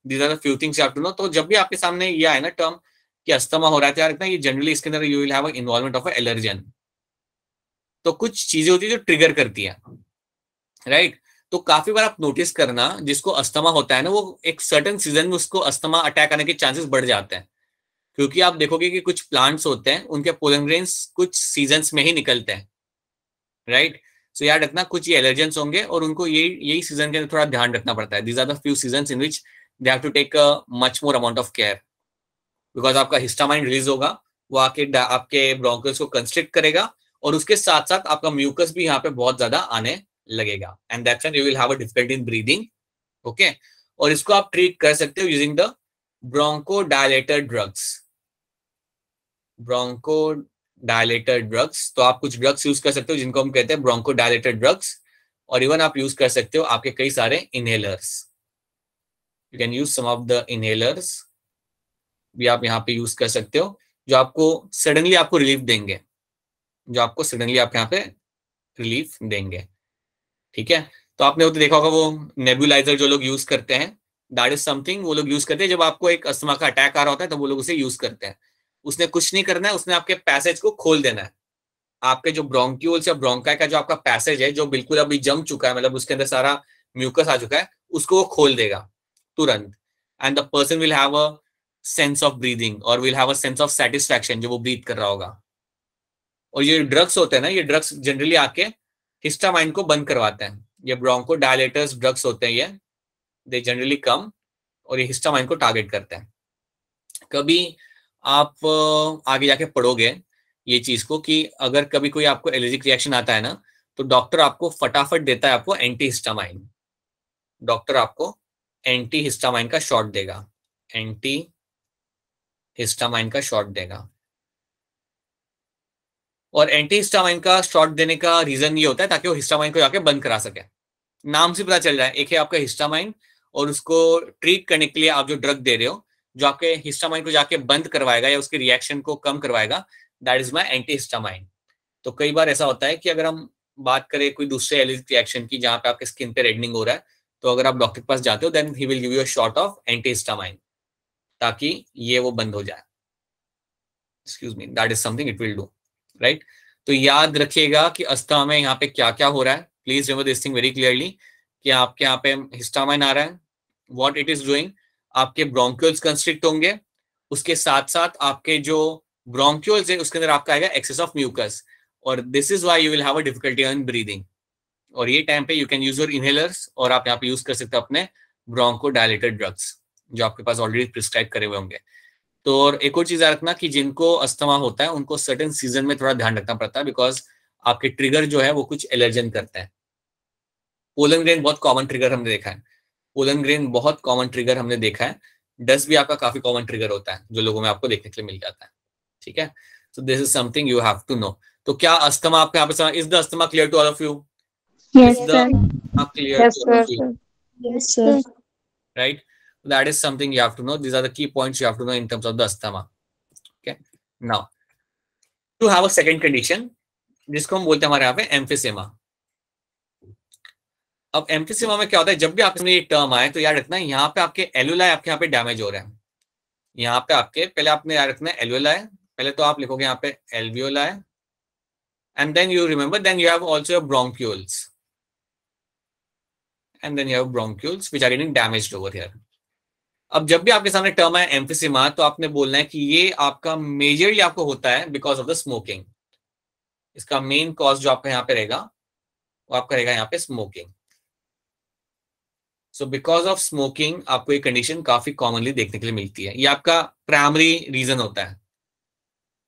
these are the few things you have to know. तो जब भी आपके सामने ये आए ना टर्म कि अस्थमा हो रहा है, याद रखना ये जनरली इसके अंदर you will have involvement of allergen. तो कुछ चीजें होती है जो ट्रिगर करती है, राइट। तो काफी बार आप नोटिस करना जिसको अस्थमा होता है ना, वो एक सर्टेन सीजन में उसको अस्थमा अटैक आने के चांसेस बढ़ जाते हैं, क्योंकि आप देखोगे कि कुछ प्लांट्स होते हैं उनके पोलन ग्रेन्स कुछ सीजन्स में ही निकलते हैं, राइट। सो याद रखना कुछ ये एलर्जेंस होंगे और उनको यही सीजन के अंदर थोड़ा ध्यान रखना पड़ता है। These are the few seasons in which they have to take much more amount of care, because आपका हिस्टामाइन रिलीज होगा, वो आपके ब्रोंकल्स को कंस्ट्रिक्ट करेगा और उसके साथ साथ आपका म्यूकस भी यहाँ पे बहुत ज्यादा आने लगेगा and that's when you will have a difficulty in breathing. Okay, और इसको आप ट्रीट कर सकते हो using the bronchodilator drugs, bronchodilator drugs. तो आप कुछ ड्रग्स यूज कर सकते हो जिनको हम कहते हैं ब्रोंकोडायलेटर ड्रग्स, और इवन आप यूज कर सकते हो आपके कई सारे inhalers, you can use some of the inhalers भी आप यहाँ पे यूज कर सकते हो जो आपको सडनली आपको रिलीफ देंगे, जो आपको सडनली आप यहाँ पे रिलीफ देंगे। ठीक है, तो आपने वो तो देखा होगा वो नेबुलाइजर जो लोग यूज करते हैं, दैट इज समथिंग वो लोग यूज करते हैं जब आपको एक अस्थमा का अटैक आ रहा होता है, तो वो लोग उसे यूज करते हैं। उसने कुछ नहीं करना है, उसने आपके पैसेज को खोल देना है। आपके जो ब्रोंक्यूल्स या ब्रोंकाई का जो आपका पैसेज है जो बिल्कुल अभी जम चुका है, मतलब उसके अंदर सारा म्यूकस आ चुका है, उसको वो खोल देगा तुरंत, and the person will have a sense of breathing और will have a sense of satisfaction जो वो ब्रीथ कर रहा होगा। और ये ड्रग्स होते हैं ना, ये ड्रग्स जनरली आके हिस्टामाइन को बंद करवाते हैं। ये ब्रोंकोडायलेटर्स ड्रग्स होते हैं, ये दे जनरली कम और ये हिस्टामाइन को टारगेट करते हैं। कभी आप आगे जाके पढ़ोगे ये चीज को कि अगर कभी कोई आपको एलर्जिक रिएक्शन आता है ना, तो डॉक्टर आपको फटाफट देता है आपको एंटी हिस्टामाइन, डॉक्टर आपको एंटी हिस्टामाइन का शॉट देगा, एंटी हिस्टामाइन का शॉट देगा। और एंटी हिस्टामाइन का शॉट देने का रीजन ये होता है ताकि वो हिस्टामाइन को जाके बंद करा सके। नाम से पता चल रहा है, एक है आपका हिस्टामाइन और उसको ट्रीट करने के लिए आप जो ड्रग दे रहे हो जो आपके हिस्टामाइन को जाके बंद करवाएगा या उसके रिएक्शन को कम करवाएगा, that is my anti histamine. तो कई बार ऐसा होता है कि अगर हम बात करें कोई दूसरे एलर्जिक रिएक्शन की जहां पे आपके स्किन पे रेडनिंग हो रहा है, तो अगर आप डॉक्टर के पास जाते हो then he will give you a shot of antihistamine ताकि ये वो बंद हो जाए। Excuse me, that is something it will do, right. तो याद रखिएगा कि अस्थमा में यहाँ पे क्या क्या हो रहा है, please remember this thing very clearly, कि आपके यहाँ पे हिस्टामाइन आ रहा है, व्हाट इट इज डूइंग, आपके ब्रोंक्यूल्स कंस्ट्रिक्ट होंगे, उसके साथ साथ आपके जो ब्रोंक्यूल्स है उसके अंदर आपका आएगा एक्सेस ऑफ म्यूकस, और this is why you will have a difficulty in breathing. और ये टाइम पे you can use your inhalers, और आप यहाँ पे यूज कर सकते हो अपने ब्रोंको डायलेटेड ड्रग्स जो आपके पास ऑलरेडी प्रिस्क्राइब करे हुए होंगे। तो और एक और चीज याद रखना कि जिनको अस्थमा होता है उनको सर्टेन सीजन में थोड़ा ध्यान रखना पड़ता है, बिकॉज आपके ट्रिगर जो है वो कुछ एलर्जन करते हैं। पोलन ग्रेन बहुत कॉमन ट्रिगर हमने देखा है, पोलन ग्रेन बहुत कॉमन ट्रिगर हमने देखा है। डस्ट भी आपका काफी कॉमन ट्रिगर होता है जो लोगों में आपको देखने के लिए मिल जाता है, ठीक है। So this is something you have to know. तो क्या अस्थमा आपके यहाँ पे, is the asthma clear to all of you? Yes, Is sir. the clear Yes, to all of sir. you? Yes, sir. Right? That is something you have to know. These are the key points you have to know in terms of the asthma. Okay. Now, to have a second condition, जिसको हम बोलते हैं हमारे यहाँ पे emphysema. अब emphysema में क्या होता है, जब भी आपने ये टर्म आए तो याद रखना है यहाँ पे आपके एल्वेलाई आपके यहाँ पे डैमेज हो रहे हैं। यहाँ पे आपके पहले आपने याद रखना है एल्वेलाई, पहले तो आप लिखोगे यहाँ पे alveoli, and then you remember then you have also your bronchioles, and then you have bronchioles which are getting damaged over here. अब जब भी आपके सामने टर्म है एम्फिसेमा तो आपने बोलना है कि ये आपका मेजरली आपको होता है बिकॉज ऑफ द स्मोकिंग। इसका मेन कॉज जो आपका यहाँ पे रहेगा वो आपका रहेगा यहाँ पे smoking. So because of smoking आपको ये कंडीशन काफी कॉमनली देखने के लिए मिलती है, ये आपका प्राइमरी रीजन होता है।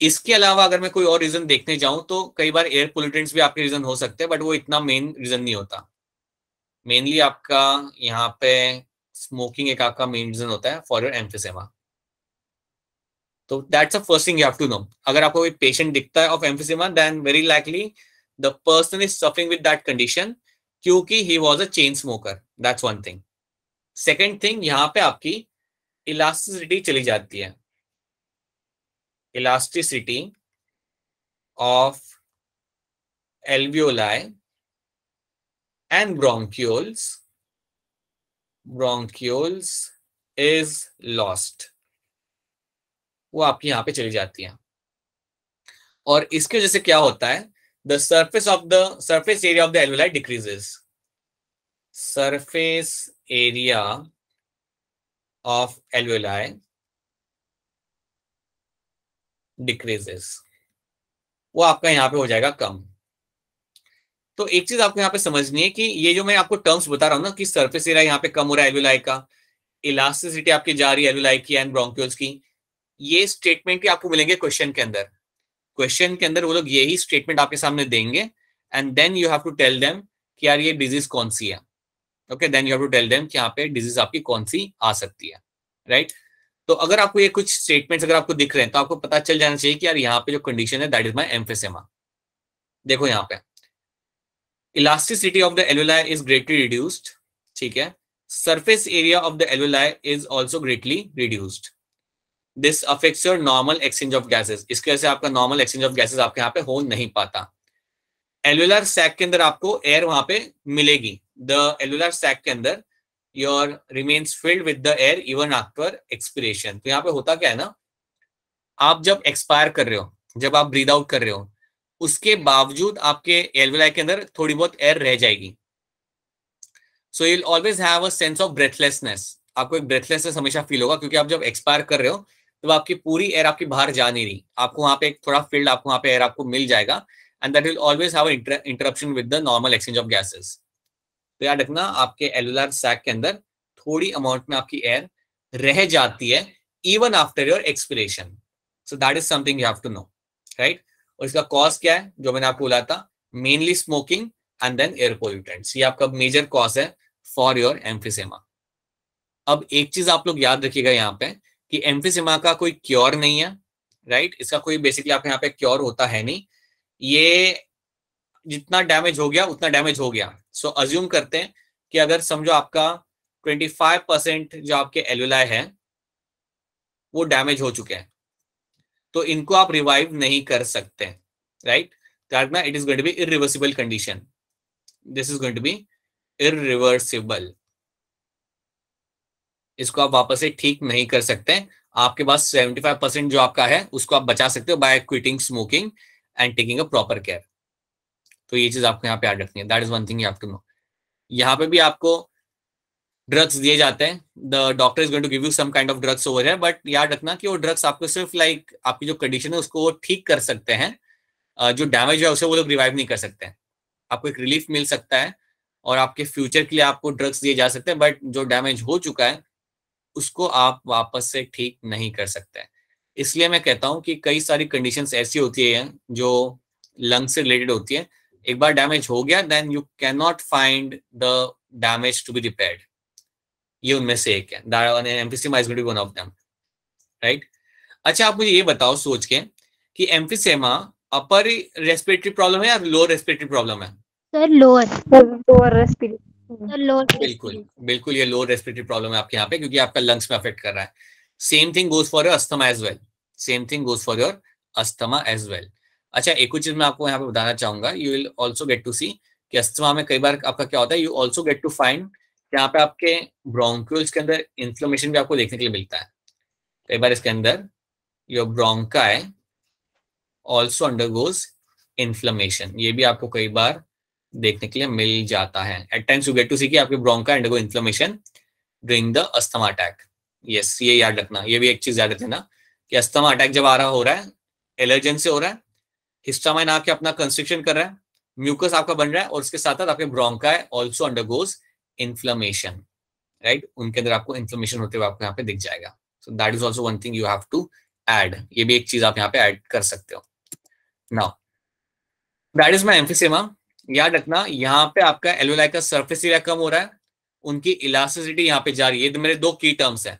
इसके अलावा अगर मैं कोई और रीजन देखने जाऊं तो कई बार एयर पोल्यूटेंट्स भी आपके रीजन हो सकते हैं, बट वो इतना मेन रीजन नहीं होता। मेनली आपका यहाँ पे स्मोकिंग एक आपका मेन रीजन होता है फॉर योर एम्फिसेमा। तो that's the first thing you have to know. अगर आपको कोई पेशेंट दिखता है of emphysema then very likely the person is suffering with that condition क्योंकि he was a chain smoker, that's one thing. Second thing, यहाँ पे आपकी elasticity चली जाती है, elasticity of alveoli and bronchioles is lost, वो आपकी यहाँ पे चली जाती है। और इसके वजह से क्या होता है, the surface area of the alveoli decreases, surface area of alveoli decreases, वो आपका यहाँ पे हो जाएगा कम। तो एक चीज आपको यहाँ पे समझनी है कि ये जो मैं आपको टर्म्स बता रहा हूँ ना कि सरफेस एरिया यहाँ पे कम हो रहा है एल्वियोलाई का, इलास्टिसिटी आपकी जा रही है एल्वियोलाई की एंड ब्रोंक्यूल्स की, ये स्टेटमेंट भी आपको मिलेंगे क्वेश्चन के अंदर। क्वेश्चन के अंदर वो लोग यही स्टेटमेंट आपके सामने देंगे and then you have to tell them कि यार ये डिजीज कौन सी है। Okay, then you have to tell them कि यहाँ पे डिजीज आपकी कौन सी आ सकती है, राइट। तो अगर आपको ये कुछ स्टेटमेंट्स अगर आपको दिख रहे हैं तो आपको पता चल जाना चाहिए कि यार यहाँ पे जो कंडीशन है दैट इज माई एम्फिसेमा। देखो यहाँ पे elasticity of the alveoli is greatly reduced, ठीक है। surface area of the alveoli is also greatly reduced. This affects your normal exchange of gases. इसके वजह से आपका normal exchange of gases आपके यहाँ पे हो नहीं पाता। alveolar sac के अंदर आपको air वहां पे मिलेगी, the alveolar sac के अंदर your remains filled with the air even after expiration। तो यहाँ पे होता क्या है ना, आप जब एक्सपायर कर रहे हो, जब आप ब्रीद आउट कर रहे हो, उसके बावजूद आपके एल्वेलाई के अंदर थोड़ी बहुत एयर रह जाएगी। So you will always have a sense of breathlessness, आपको एक ब्रेथलेसनेस हमेशा फील होगा क्योंकि आप जब एक्सपायर कर रहे हो तो आपकी पूरी एयर आपकी बाहर जा नहीं रही, आपको वहां पे एक थोड़ा फील्ड आपको वहां पे एयर आपको मिल जाएगा and that will always have interruption with the normal exchange of gases. तो याद रखना आपके एल्वेलर सैक के अंदर थोड़ी अमाउंट में आपकी एयर रह जाती है even after your expiration. So that is something you have to know, right. और इसका कॉज क्या है जो मैंने आपको बोला था, mainly smoking and then air pollutants, ये आपका मेजर कॉज है फॉर योर एम्फिसेमा। अब एक चीज आप लोग याद रखिएगा यहाँ पे कि एम्फिसेमा का कोई क्योर नहीं है, राइट। इसका कोई बेसिकली आपके यहाँ पे क्योर होता है नहीं, ये जितना डैमेज हो गया उतना डैमेज हो गया। सो अज्यूम करते हैं कि अगर समझो आपका 25% जो आपके एल्वेलाई है वो डैमेज हो चुके हैं तो इनको आप रिवाइव नहीं कर सकते, right. It is going to be irreversible condition, this is going to be irreversible, इसको आप वापस से ठीक नहीं कर सकते आपके पास 75% जो आपका है उसको आप बचा सकते हो by quitting smoking and taking a proper care. तो ये चीज आपको यहाँ पे याद रखनी है, that is one thing you have to know. यहाँ पे भी आपको ड्रग्स दिए जाते हैं, the doctor is going to give you some kind of drugs over है, बट याद रखना कि वो ड्रग्स आपको सिर्फ लाइक आपकी जो कंडीशन है उसको वो ठीक कर सकते हैं, जो डैमेज है उसे वो लोग रिवाइव नहीं कर सकते हैं। आपको एक रिलीफ मिल सकता है और आपके फ्यूचर के लिए आपको ड्रग्स दिए जा सकते हैं, बट जो डैमेज हो चुका है उसको आप वापस से ठीक नहीं कर सकते हैं। इसलिए मैं कहता हूं कि कई सारी कंडीशंस ऐसी होती है जो लंग से रिलेटेड होती है, एक बार डैमेज हो गया then you can not find the damage to be repaired. ये उनमें से एक है, emphysema is going to be one of them, right. अच्छा आप मुझे ये बताओ सोच के कि एम्फिसेमा अपर रेस्पिरेटरी प्रॉब्लम है या लोअर रेस्पिरेटरी प्रॉब्लम है? Sir lower respiratory sir lower बिल्कुल बिल्कुल, ये लोअर रेस्पिरेटरी प्रॉब्लम है आपके यहाँ पे, क्योंकि आपका लंग्स में अफेक्ट कर रहा है। Same thing goes for your asthma as well, same thing goes for your asthma as well. अच्छा एक और चीज मैं आपको यहाँ पे बताना चाहूंगा, you will also get to see कि अस्थमा में कई बार आपका क्या होता है, you also get to find यहाँ पे आपके ब्रोंक्यूल्स के अंदर इन्फ्लेमेशन भी आपको देखने के लिए मिलता है। कई बार इसके अंदर your bronchi also undergoes inflammation, ये भी आपको कई बार देखने के लिए मिल जाता है। At times you get to see कि आपके bronchi undergo inflammation during the asthma attack. Yes ये याद रखना, ये भी एक चीज याद रखना कि अस्थमा अटैक जब आ रहा हो रहा है, एलर्जन से हो रहा है, हिस्टामाइन आके अपना कंस्ट्रिक्शन कर रहा है, म्यूकस आपका बन रहा है और उसके साथ साथ आपके bronchi also undergoes inflammation, right. उनके अंदर आपको इन्फ्लेमेशन होते हुए आपको यहाँ पे दिख जाएगा। So that is also one thing you have to add, ये भी एक चीज आप यहाँ पे ऐड कर सकते हो। Now that is my emphysema. याद रखना यहाँ पे आपका एल्वेलाई का सरफेस एरिया कम हो रहा है, उनकी इलास्टिसिटी यहाँ पे जा रही है। तो मेरे दो की टर्म्स हैं,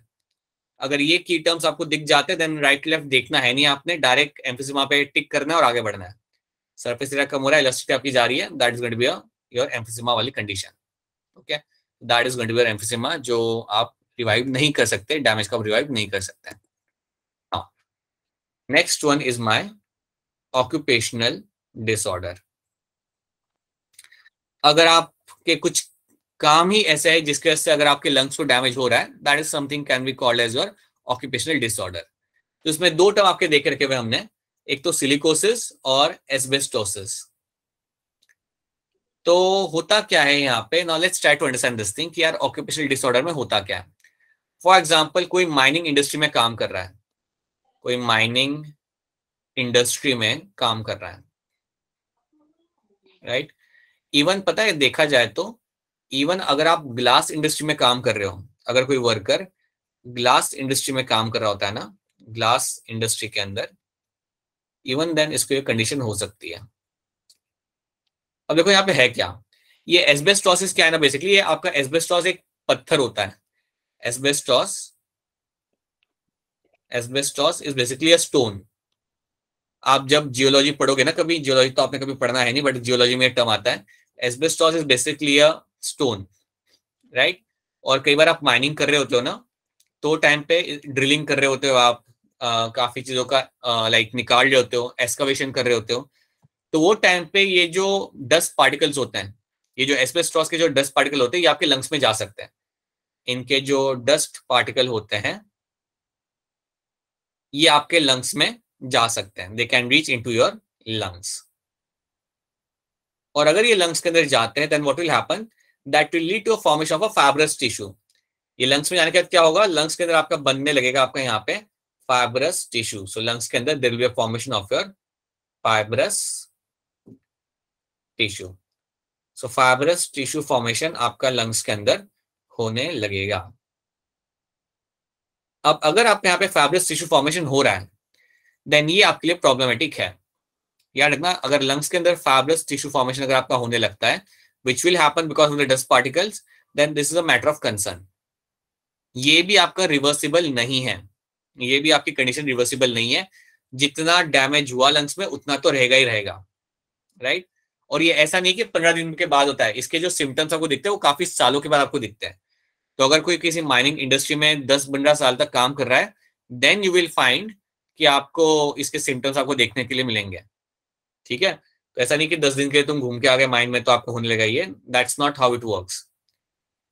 अगर ये की टर्म्स आपको दिख जाते हैं देन राइट लेफ्ट देखना है नहीं, आपने डायरेक्ट एम्फिसेमा पे टिक करना है और आगे बढ़ना है। सरफेस एरिया कम हो रहा है, इलास्टिसिटी आपकी जा रही है, that is going to be your emphysema वाली condition. Okay, that is going to be your emphysema जो आप रिवाइव नहीं कर सकते, डैमेज का रिवाइव नहीं कर सकते। Next one is my occupational disorder. अगर आपके कुछ काम ही ऐसा है जिसके वजह से अगर आपके लंग्स को डैमेज हो रहा है, that is something can be called as your occupational disorder. तो इसमें दो टर्म आपके देख रखे हुए हमने, एक तो सिलिकोसिस और एस्बेस्टोसिस। तो होता क्या है यहाँ पे, now let's try to understand this thing कि यार ऑक्यूपेशनल डिसऑर्डर में होता क्या है। फॉर एग्जाम्पल कोई माइनिंग इंडस्ट्री में काम कर रहा है, कोई माइनिंग इंडस्ट्री में काम कर रहा है, राइट। इवन पता है देखा जाए तो इवन अगर आप ग्लास इंडस्ट्री में काम कर रहे हो, अगर कोई वर्कर ग्लास इंडस्ट्री में काम कर रहा होता है ना, ग्लास इंडस्ट्री के अंदर, इवन देन इसको ये कंडीशन हो सकती है। अब देखो यहाँ पे है क्या, ये एस्बेस्टोसिस क्या है ना, बेसिकली ये आपका एस्बेस्टोस एक पत्थर होता है। Asbestos asbestos is basically a stone. आप जब जियोलॉजी पढ़ोगे ना, कभी जियोलॉजी तो आपने कभी पढ़ना है नहीं, बट जियोलॉजी में टर्म आता है, asbestos is basically a stone, right. और कई बार आप माइनिंग कर रहे होते हो ना, तो टाइम पे ड्रिलिंग कर रहे होते हो आप, काफी चीजों का लाइक निकाल रहे होते हो, एक्सकवेशन कर रहे होते हो, तो वो टाइम पे ये जो डस्ट पार्टिकल्स होते हैं, ये जो एस्बेस्टोस के जो डस्ट पार्टिकल होते हैं, ये आपके लंग्स में जा सकते हैं। इनके जो डस्ट पार्टिकल होते हैं ये आपके लंग्स में जा सकते हैं, they can reach into your lungs. और अगर ये लंग्स के अंदर जाते हैं then what will happen, that will lead to a formation of a fibrous tissue. ये लंग्स में जाने के बाद क्या होगा, लंग्स के अंदर आपका बनने लगेगा आपका यहाँ पे फाइब्रस टिश्यू। सो लंग्स के अंदर there will be a formation of your fibrous tissue. So fibrous tissue formation आपका लंग्स के अंदर होने लगेगा। अब अगर आप यहाँ पे फाइब्रस टिश्यू फॉर्मेशन हो रहा है देन ये आपके लिए प्रॉब्लमेटिक है। याद रखना, अगर लंग्स के अंदर फाइब्रस टिश्यू फॉर्मेशन अगर आपका होने लगता है which will happen because of the dust particles, then this is a matter of concern. ये भी आपका रिवर्सिबल नहीं है, ये भी आपकी कंडीशन रिवर्सिबल नहीं है। जितना डैमेज हुआ लंग्स में उतना तो रहेगा ही रहेगा, राइट। और ये ऐसा नहीं कि 15 दिन के बाद होता है, इसके जो सिम्टम्स आपको दिखते हैं वो काफी सालों के बाद आपको दिखते हैं। तो अगर कोई किसी माइनिंग इंडस्ट्री में 10-15 साल तक काम कर रहा है देन यू विल फाइंड कि आपको इसके सिम्टम्स आपको देखने के लिए मिलेंगे, ठीक है। तो ऐसा नहीं कि 10 दिन के लिए तुम घूम के आ गए माइंड में तो आपको होने लगा ये, that's not how it works.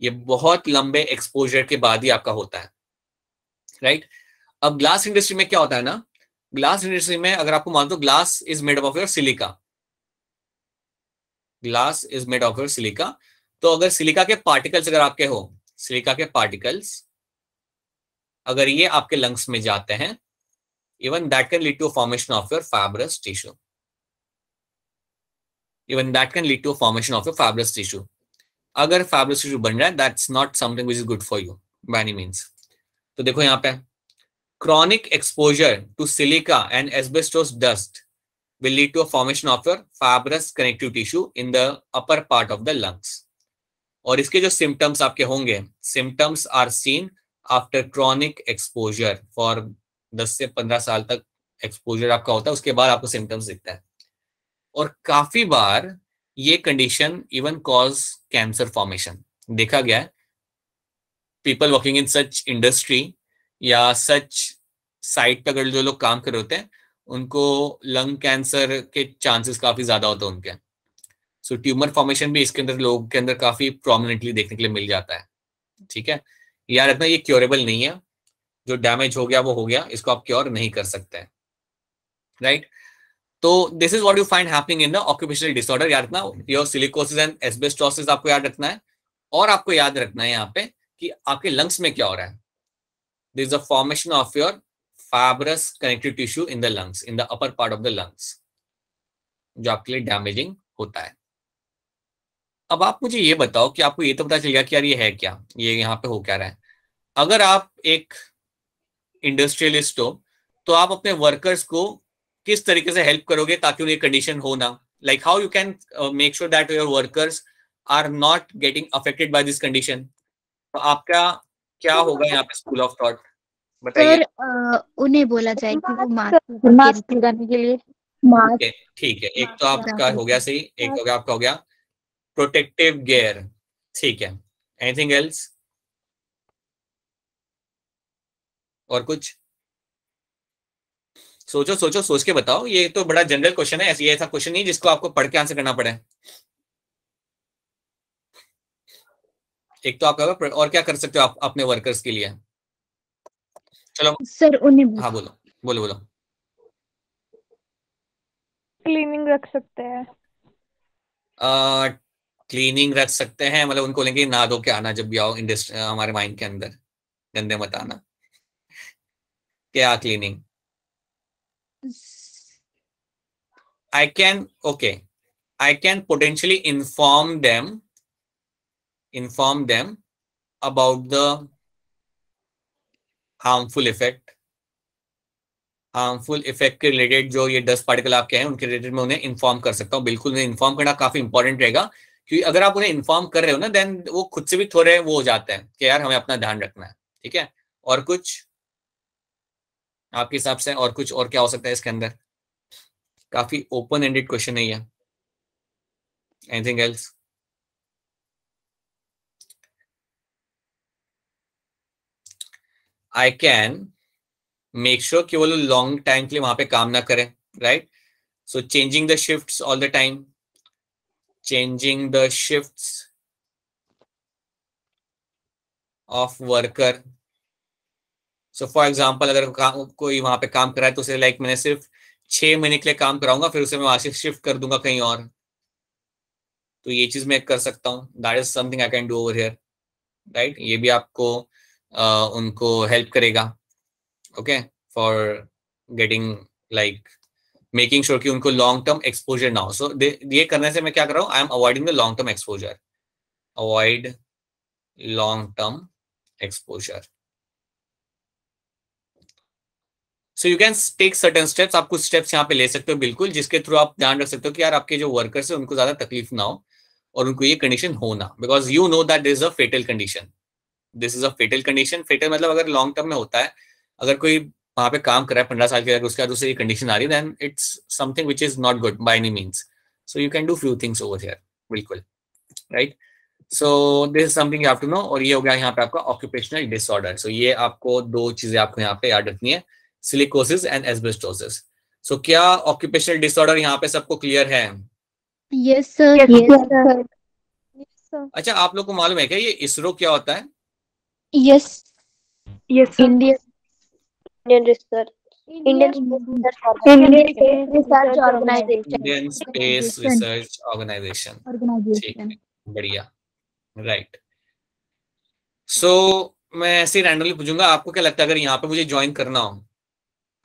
ये बहुत लंबे एक्सपोजर के बाद ही आपका होता है, राइट। अब ग्लास इंडस्ट्री में क्या होता है ना, ग्लास इंडस्ट्री में अगर आपको मान दो glass is made of your silica, glass is made of your silica, तो अगर सिलिका के पार्टिकल्स अगर आपके हो, सिलिका के पार्टिकल्स अगर ये आपके लंग्स में जाते हैं, even that can lead to formation of your fibrous tissue, even that can lead to formation of your fibrous tissue. अगर फाइब्रस टिश्यू बन रहा है, that's not something which is good for you by any means. तो देखो यहाँ पे chronic exposure to silica and asbestos dust will lead to a formation of your fibrous connective tissue in the upper part of the lungs। और इसके जो symptoms आपके होंगे, symptoms are seen after chronic exposure for 10 से 15 साल तक exposure आपका होता है, उसके बाद आपको symptoms दिखता है। और काफी बार ये condition even cause cancer formation देखा गया है। People working in such industry या सच साइट पर अगर जो लोग काम कर रहे होते हैं, उनको लंग कैंसर के चांसेस काफी ज्यादा होते हैं उनके। सो ट्यूमर फॉर्मेशन भी इसके अंदर लोगों के अंदर काफी प्रोमिनेंटली देखने के लिए मिल जाता है। ठीक है, याद रखना ये क्योरेबल नहीं है, जो डैमेज हो गया वो हो गया, इसको आप क्योर नहीं कर सकते हैं, राइट। तो this is what you find happening in the occupational disorder. याद रखना योर सिलिकोसिस एंड एस्बेस्टोसिस आपको याद रखना है, और आपको याद रखना है यहाँ पे कि आपके लंग्स में क्या हो रहा है। There is a formation of your fibrous connective tissue in the lungs, in the upper part of the lungs, जो आपके लिए डैमेजिंग होता है। अब आप मुझे ये बताओ कि आपको ये तो पता चल गया कि यार ये है क्या, ये यहाँ पे हो क्या रहा है। अगर आप एक इंडस्ट्रियलिस्ट हो तो आप अपने वर्कर्स को किस तरीके से हेल्प करोगे ताकि उन्हें कंडीशन हो ना, like how you can make sure that your workers are not getting affected by this condition. तो आपका क्या होगा यहाँ पे स्कूल ऑफ थॉट बताइए। सर उन्हें बोला जाए कि वो मास्क लगाने के लिए मास्क। ठीक है, एक तो आपका हो गया सही, एक हो गया आपका हो गया प्रोटेक्टिव गियर। ठीक है, एनीथिंग एल्स और कुछ सोचो सोचो, सोच के बताओ। ये तो बड़ा जनरल क्वेश्चन है, ऐसा क्वेश्चन नहीं जिसको आपको पढ़ के आंसर करना पड़े। एक तो आप और क्या कर सकते हो आप अपने वर्कर्स के लिए। चलो सर उन्हें हाँ बोलो बोलो बोलो। क्लीनिंग रख सकते हैं। क्लीनिंग रख सकते हैं मतलब उनको बोलेंगे नहा धो के आना जब भी आओ इंडस्ट्री हमारे माइंड के अंदर, गंदे मत आना। क्या cleaning? I can potentially inform them about the harmful effect के रिलेटेड जो ये 10 पार्टिकल आपके हैं उनके रिलेटेड मैं उन्हें इन्फॉर्म कर सकता हूँ। बिल्कुल उन्हें इन्फॉर्म करना काफी इंपॉर्टेंट रहेगा, क्योंकि अगर आप उन्हें इन्फॉर्म कर रहे हो ना देन वो खुद से भी थोड़े वो हो जाते हैं कि यार हमें अपना ध्यान रखना है। ठीक है, और कुछ आपके हिसाब से और कुछ और क्या हो सकता है इसके अंदर? काफी ओपन एंडेड क्वेश्चन है ये। Anything else? I can make sure कि वो लोग लॉन्ग टाइम के लिए वहां पे काम ना करें, right. So changing the shifts all the time, changing the shifts of worker. So for example अगर कोई वहां पे काम कर रहा है तो उसे लाइक मैंने सिर्फ 6 महीने के लिए काम कराऊंगा, फिर उसे मैं वहां से शिफ्ट कर दूंगा कहीं और। तो ये चीज मैं कर सकता हूँ, that is something I can do over here, right. ये भी आपको उनको हेल्प करेगा, okay, for getting like making sure कि उनको लॉन्ग टर्म एक्सपोजर ना हो। सो ये करने से मैं क्या कर रहा हूँ, I am avoiding the long term exposure, avoid long term exposure. So you can take certain steps, आप कुछ स्टेप्स यहाँ पे ले सकते हो बिल्कुल, जिसके थ्रू आप ध्यान रख सकते हो कि यार आपके जो वर्कर्स है उनको ज्यादा तकलीफ ना हो और उनको ये कंडीशन हो ना, because you know that this is a fatal condition. This is a fatal condition. Fatal मतलब अगर लॉन्ग टर्म में होता है, अगर कोई वहां पे काम कर रहा है 15 साल के, अगर उसके बाद उसे ये कंडीशन आ रही है then it's something which is not good by any means. So you can do few things over here, बिल्कुल, right. So this is something you have to know. और ये हो गया यहाँ पे आपका ऑक्यूपेशनल डिसऑर्डर। सो ये आपको 2 चीजें आपको यहाँ पे याद रखनी है, सिलिकोसिस एंड एस्बेस्टोसिस। सो क्या ऑक्यूपेशनल डिसऑर्डर यहाँ पे सबको क्लियर है? Yes sir, yes sir. अच्छा, आप लोग को मालूम है क्या ये इसरो क्या होता है? Yes yes India Indian Research Indian Research Organization. Indian space research organisation. ठीक है, बढ़िया, राइट। सो मैं ऐसे ही रैंडमली पूछूंगा, आपको क्या लगता है अगर यहाँ पे मुझे ज्वाइन करना हो,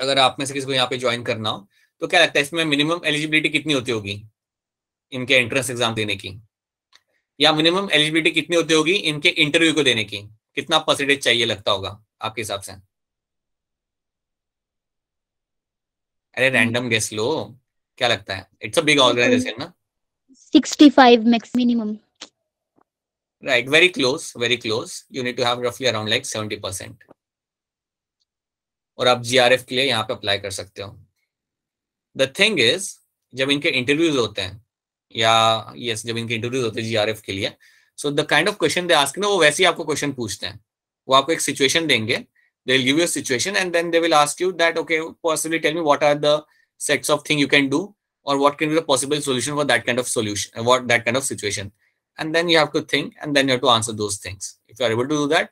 अगर आप में से किसी को यहाँ पे ज्वाइन करना हो, तो क्या लगता है इसमें मिनिमम एलिजिबिलिटी कितनी होती होगी इनके एंट्रेंस एग्जाम देने की, या मिनिमम एलिजिबिलिटी कितनी होती होगी इनके इंटरव्यू को देने की, कितना परसेंटेज चाहिए लगता होगा आपके हिसाब से? अरे रैंडम गेस लो, क्या लगता है? इट्स अ बिग ऑर्गेनाइजेशन ना। 65 max minimum. Right, very close, very close. You need to have roughly around like 70%. और आप GRF के लिए यहाँ पे अप्लाई कर सकते हो। The thing is, जब इनके इंटरव्यूज होते हैं, या यस जब इनके इंटरव्यूज होते हैं GRF के लिए, so the kind of question they ask ना, वो वैसे ही आपको क्वेश्चन पूछते हैं। वो आपको एक सिचुएशन देंगे, they will give you a situation and then they will ask you that okay, possibly tell me what are the sets of thing you can do or what can be the possible solution for that kind of solution, what that kind of situation. And then you have to think and then you have to answer those things. If you are able to do that,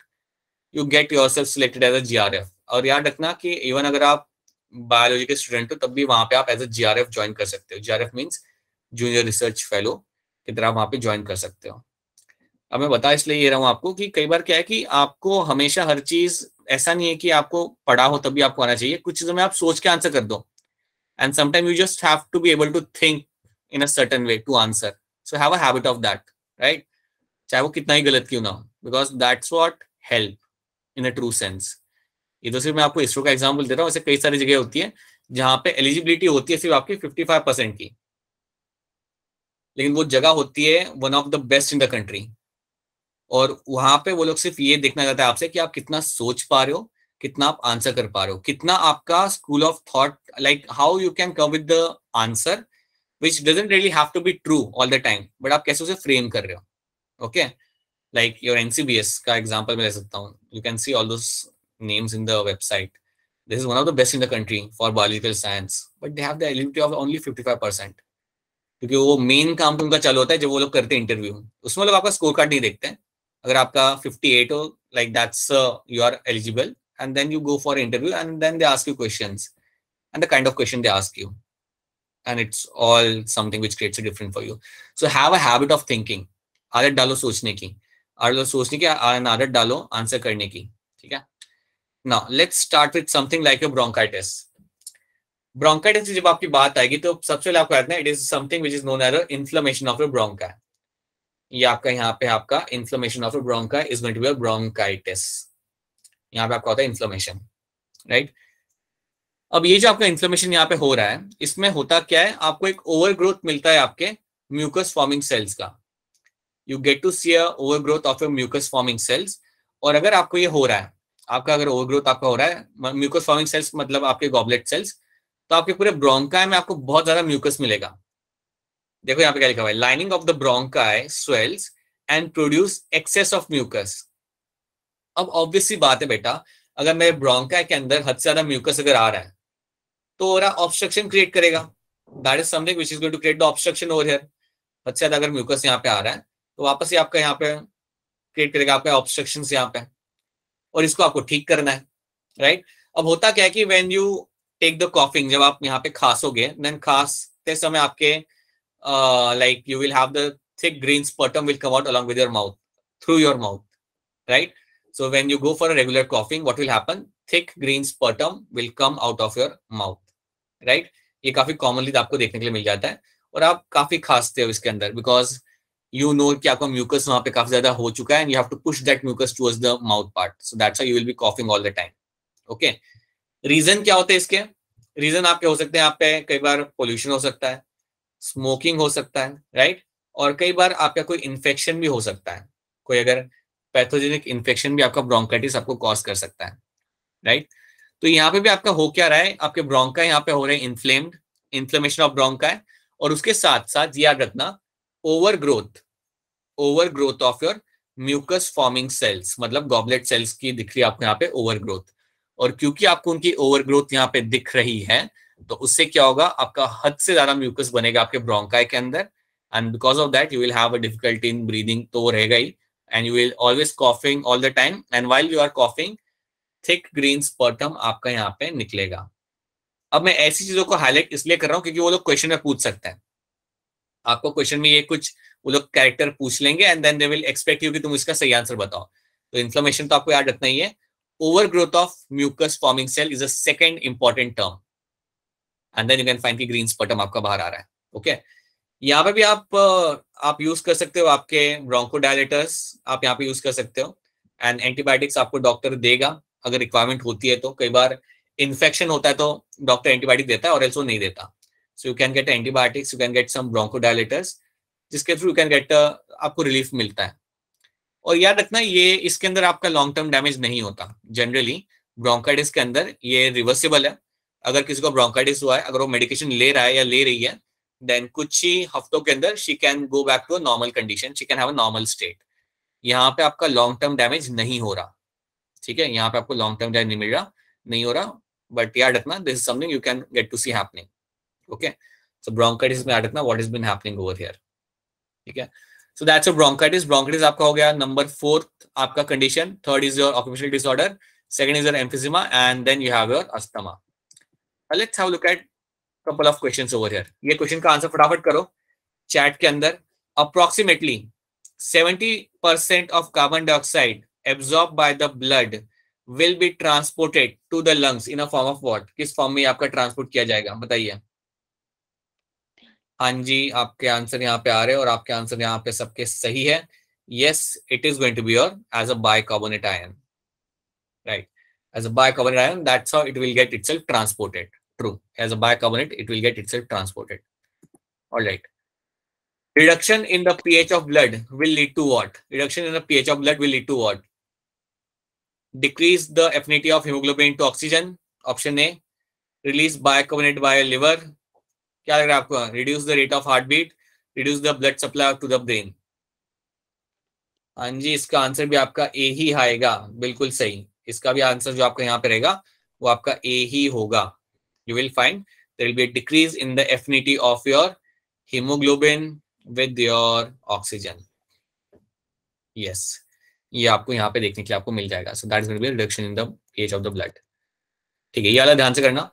you get yourself selected as a GRF. और याद रखना कि even अगर आप biology के student हो तब भी वहां पे आप एज अ GRF ज्वाइन कर सकते हो। GRF means junior research fellow की तरह वहां पे ज्वाइन कर सकते हो। अब मैं बता इसलिए ये रहा हूँ आपको कि कई बार क्या है कि आपको हमेशा हर चीज ऐसा नहीं है कि आपको पढ़ा हो तभी आपको आना चाहिए, कुछ चीजों में आप सोच के आंसर कर दो, and sometime you just have to be able to think in a certain way to answer. So have a habit of that, right, चाहे वो कितना ही गलत क्यों ना हो, because that's what help in a true sense. ये तो सिर्फ मैं आपको इसरो का एग्जाम्पल दे रहा हूँ, ऐसे कई सारी जगह होती है जहां पे एलिजिबिलिटी होती है सिर्फ आपकी 55% की, लेकिन वो जगह होती है one of the best in the country, और वहां पे वो लोग सिर्फ ये देखना चाहता है आपसे कि आप कितना सोच पा रहे हो, कितना आप आंसर कर पा रहे हो, कितना आपका school of thought, like how you can come with the answer which doesn't really have to be true all the time, but आप कैसे उसे फ्रेम कर रहे हो। ओके, like your NCBS का एग्जांपल मैं ले सकता हूँ, you can see all those names in the website. This is one of the best in the country for biological science, but they have the eligibility of only 55%, क्योंकि वो main काम तो उनका चालू होता है जब वो लोग करते हैं इंटरव्यू, उसमें लोग आपका स्कोर कार्ड नहीं देखते हैं। अगर आपका 58 हो, like that's you are eligible, and then you go for interview and then they ask you questions and the kind of question they ask you, and it's all something which creates a difference for you. So have a habit of thinking, आदत डालो सोचने की, आदत डालो answer करने की, ठीक है। Now let's start with something like a bronchitis. Bronchitis की जब आपकी बात आएगी तो सबसे पहले आपको याद है, it is something which is known as inflammation of a bronchi. ये आपका यहाँ पे आपका inflammation of a bronchi is going to be a bronchitis. यहाँ पे आपका होता है इन्फ्लेमेशन, राइट। अब ये जो आपका इन्फ्लेमेशन यहाँ पे हो रहा है, इसमें होता क्या है, आपको एक ओवरग्रोथ मिलता है आपके म्यूकस फॉर्मिंग सेल्स का। You get to see a overgrowth of your mucus forming cells, और अगर आपको ये हो रहा है, आपका अगर ओवरग्रोथ आपका हो रहा है, म्यूकस फॉर्मिंग सेल्स मतलब आपके गॉबलेट सेल्स, तो आपके पूरे ब्रोंकाई में आपको बहुत ज्यादा म्यूकस मिलेगा। देखो यहाँ पे क्या लिखा हुआ है, lining of the bronchi swells and produce excess of mucus. अब ऑब्वियस सी बात है बेटा, अगर मेरे ब्रोंकाई के अंदर हद से ज्यादा म्यूकस अगर आ रहा है तो हो रहा ऑब्स्ट्रक्शन क्रिएट करेगा, that is something which is going to create the obstruction over here. हद से ज्यादा अगर म्यूकस यहाँ पे आ रहा है तो वापस ही आपका यहाँ पे क्रिएट करेगा आपका ऑब्स्ट्रक्शंस यहाँ पे, और इसको आपको ठीक करना है, राइट। अब होता क्या है कि when you take the coughing, जब आप यहाँ पे खांसोगे, देन खांसते समय आपके like you will have the thick green sputum will come out along with your mouth, through your mouth, right. So when you go for a regular coughing, what will happen, thick green sputum will come out of your mouth, right. ये काफी commonly आपको देखने के लिए मिल जाता है, और आप काफी खांसते हो इसके अंदर, बिकॉज you know कि आपका म्यूकस वहां पे काफी ज्यादा हो चुका है, and you have to push that mucus towards the mouth part, so that's why you will be coughing all the time. Okay, reason क्या होते हैं इसके? रीजन आपके हो सकते हैं, आप पे कई बार पोल्यूशन हो सकता है, स्मोकिंग हो सकता है, राइट, और कई बार आपका कोई इन्फेक्शन भी हो सकता है, कोई अगर पैथोजेनिक इन्फेक्शन भी आपका ब्रोंकाइटिस आपको कॉज कर सकता है, राइट। तो यहाँ पे भी आपका हो क्या रहा है, आपके ब्रोंकाई यहाँ पे हो रहे हैं इन्फ्लेम्ड, इन्फ्लेमेशन ऑफ ब्रोंकाई, और उसके साथ साथ याद रखना overgrowth of your mucus forming cells, मतलब गॉबलेट सेल्स की दिख रही है आपको यहाँ पे ओवरग्रोथ, और क्योंकि आपको उनकी ओवरग्रोथ यहाँ पे दिख रही है तो उससे क्या होगा, आपका हद से ज्यादा म्यूकस बनेगा आपके ब्रोंकाई के अंदर, and because of that you will have a difficulty in breathing, तो वो रहेगा ही, and you will always coughing all the time, and while you are coughing thick green sputum आपका यहाँ पे निकलेगा। अब मैं ऐसी चीजों को हाईलाइट इसलिए कर रहा हूँ क्योंकि वो लोग क्वेश्चन में पूछ सकते हैं। आपको क्वेश्चन में ये कुछ वो लोग कैरेक्टर पूछ लेंगे and then they will expect you कि तुम इसका सही आंसर बताओ। तो इन्फ्लेमेशन तो आपको याद रखना ही है। Overgrowth of mucus forming cell is a second important term and then you can find की ग्रीन स्पर्टम आपका बाहर आ रहा है। ओके, यहाँ पे भी आप यूज कर सकते हो आपके ब्रोंकोडायलेटर्स, आप यहाँ पे यूज कर सकते हो। एंड एंटीबायोटिक्स आपको डॉक्टर देगा अगर रिक्वायरमेंट होती है तो। कई बार इन्फेक्शन होता है तो डॉक्टर एंटीबायोटिक देता है और एल्सो नहीं देता। So you can get antibiotics, you can get some bronchodilators जिसके थ्रू यू कैन गेट आपको रिलीफ मिलता है। और याद रखना ये इसके अंदर आपका लॉन्ग टर्म डैमेज नहीं होता। जनरली ब्रोंकाइटिस के अंदर ये रिवर्सिबल है। अगर किसी को ब्रोंकाइटिस हुआ है, अगर वो मेडिकेशन ले रहा है या ले रही है, देन कुछ ही हफ्तों के अंदर she can go back to a normal condition, she can have a normal state. यहाँ पे आपका लॉन्ग टर्म डैमेज नहीं हो रहा, ठीक है, यहाँ पे आपको लॉन्ग टर्म डैमेज नहीं हो रहा। बट याद रखना this is something you can get to see happening. Okay, so bronchitis में याद रखना what is been happening over here, ठीक है। So that's your bronchitis. Bronchitis आपका हो गया नंबर 4 आपका condition. Third is your occupational disorder, second is your emphysema and then you have your asthma. Let's have a look at couple of questions over here. ये question का answer फटाफट करो chat के अंदर। Approximately 70% of carbon dioxide absorbed by the blood will be transported to the lungs in a form of what? किस form में आपका transport किया जाएगा बताइए। हाँ जी, आपके आंसर यहाँ पे आ रहे हैं और आपके आंसर यहाँ पे सबके सही है। Yes, it is going to be your as a bicarbonate ion, right? As a bicarbonate ion, that's how it will get itself transported. True. As a bicarbonate, it will get itself transported. All right. Reduction in the pH of blood will lead to what? Reduction in the pH of blood will lead to what? Decrease the affinity of hemoglobin to oxygen. Option A. Release bicarbonate by liver. क्या लग रहा है आपको? Reduce the rate of heartbeat. Reduce the blood supply to the brain. हाँ जी, इसका answer भी आपका A ही आएगा, बिल्कुल सही। इसका भी आंसर जो आपका यहाँ पे रहेगा वो आपका A ही होगा। You will find there will be a decrease in the affinity of your hemoglobin with your oxygen. Yes, ये आपको यहाँ पे देखने के लिए आपको मिल जाएगा। So that is going to be a reduction in the pH of the blood. ठीक है, ये वाला ध्यान से करना।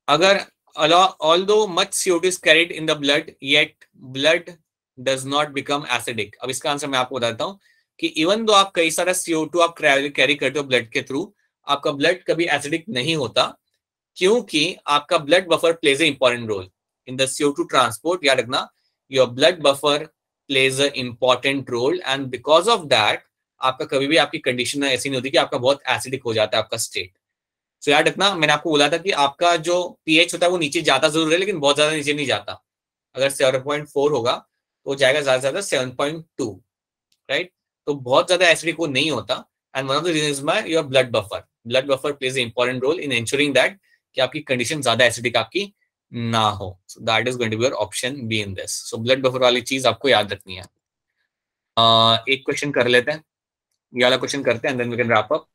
अगर although much CO2 is carried in the blood, yet blood does not become acidic. अब इसका आंसर मैं आपको बताता हूँ कि इवन दो आप कई सारा CO2 आप कैरी करते हो ब्लड के थ्रू, आपका ब्लड कभी एसिडिक नहीं होता क्योंकि आपका blood buffer plays a important role in the CO2 transport. याद रखना your blood buffer plays a important role and because of that आपका कभी भी आपकी कंडीशन ऐसी नहीं होती कि आपका बहुत एसिडिक हो जाता है आपका स्टेट। सो याद रखना मैंने आपको बोला था कि आपका जो पीएच होता है वो नीचे जाता जरूर है लेकिन बहुत ज्यादा नीचे नहीं जाता। अगर 7.4 होगा तो जाएगा ज्यादा से ज्यादा 7.2, राइट। तो बहुत ज्यादा एसिडिक वो नहीं होता and one of the reasons my your blood buffer plays a important role in ensuring that कि आपकी कंडीशन ज्यादा एसिडिक आपकी ना हो। So that is going to be your option B in this. So blood buffer वाली चीज आपको याद रखनी है। एक क्वेश्चन कर लेते हैं, ये वाला क्वेश्चन करते हैं and then we can wrap up.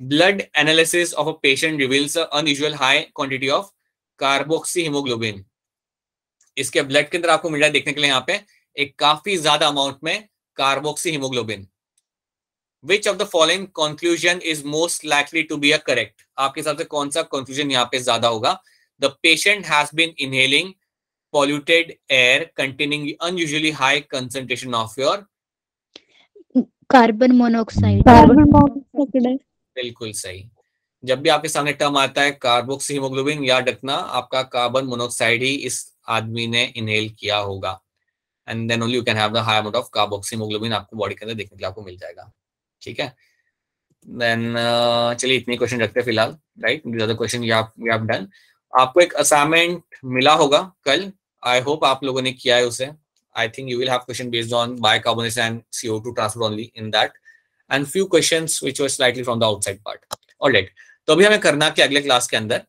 Blood analysis of a patient reveals unusual high quantity of carboxy haemoglobin. इसके ब्लड के अंदर आपको मिल रहा है देखने के लिए यहाँ पे एक काफी ज्यादा अमाउंट में carboxy haemoglobin. Which of the following conclusion is most likely to be a correct? आपके हिसाब से कौन सा conclusion यहाँ पे ज्यादा होगा? The patient has been inhaling polluted air containing unusually high concentration of your carbon monoxide. बिल्कुल सही। जब भी आपके सामने टर्म आता है कार्बोक्सी हीमोग्लोबिन, याद रखना आपका कार्बन मोनोऑक्साइड ही इस आदमी ने इनहेल किया होगा and then only you can have the high amount of carboxy haemoglobin आपको बॉडी के अंदर देखने के लिए आपको मिल जाएगा, ठीक है। देन चलिए इतने क्वेश्चन रखते हैं फिलहाल, राइट। ज्यादा क्वेश्चन वी हैव डन। आपको एक असाइनमेंट मिला होगा कल, आई होप आप लोगों ने किया है उसे। I think you will have question based on bicarbonation and CO2 transport only in that and few questions which were slightly from the outside part. Alright, तो अभी हमें करना क्या अगले क्लास के अंदर,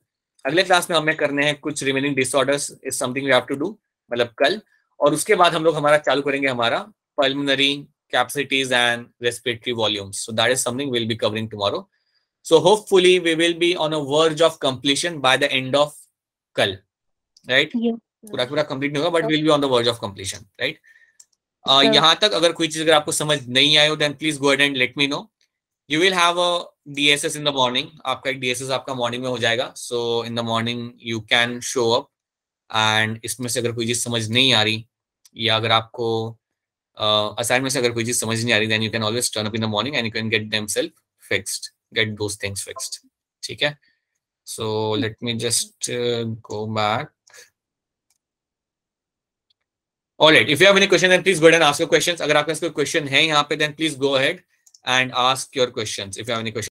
अगले क्लास में हमें करने हैं कुछ remaining disorders is something we have to do, मतलब कल। और उसके बाद हम लोग हमारा चालू करेंगे हमारा pulmonary capacities and respiratory volumes. So that is something we'll be covering tomorrow. So hopefully we will be on a verge of completion by the end of kal, right? पूरा complete नहीं होगा but we'll be on the verge of completion, right? यहाँ तक अगर कोई चीज अगर आपको समझ नहीं आए हो then please go ahead and let me know. You will have a DSS in the morning. आपका एक DSS आपका मॉर्निंग में हो जाएगा. So in the morning you can show up. And इसमें से अगर कोई चीज समझ नहीं आ रही या अगर आपको असाइनमेंट से अगर कोई चीज समझ नहीं आ रही, then you can always turn up in the morning and you can get themselves fixed, get those things fixed. ठीक है. So let me just go back. Alright, if you have any question, then please go ahead and ask your questions. अगर आपके पास कोई question है यहाँ पे, then please go ahead and ask your questions if you have any questions.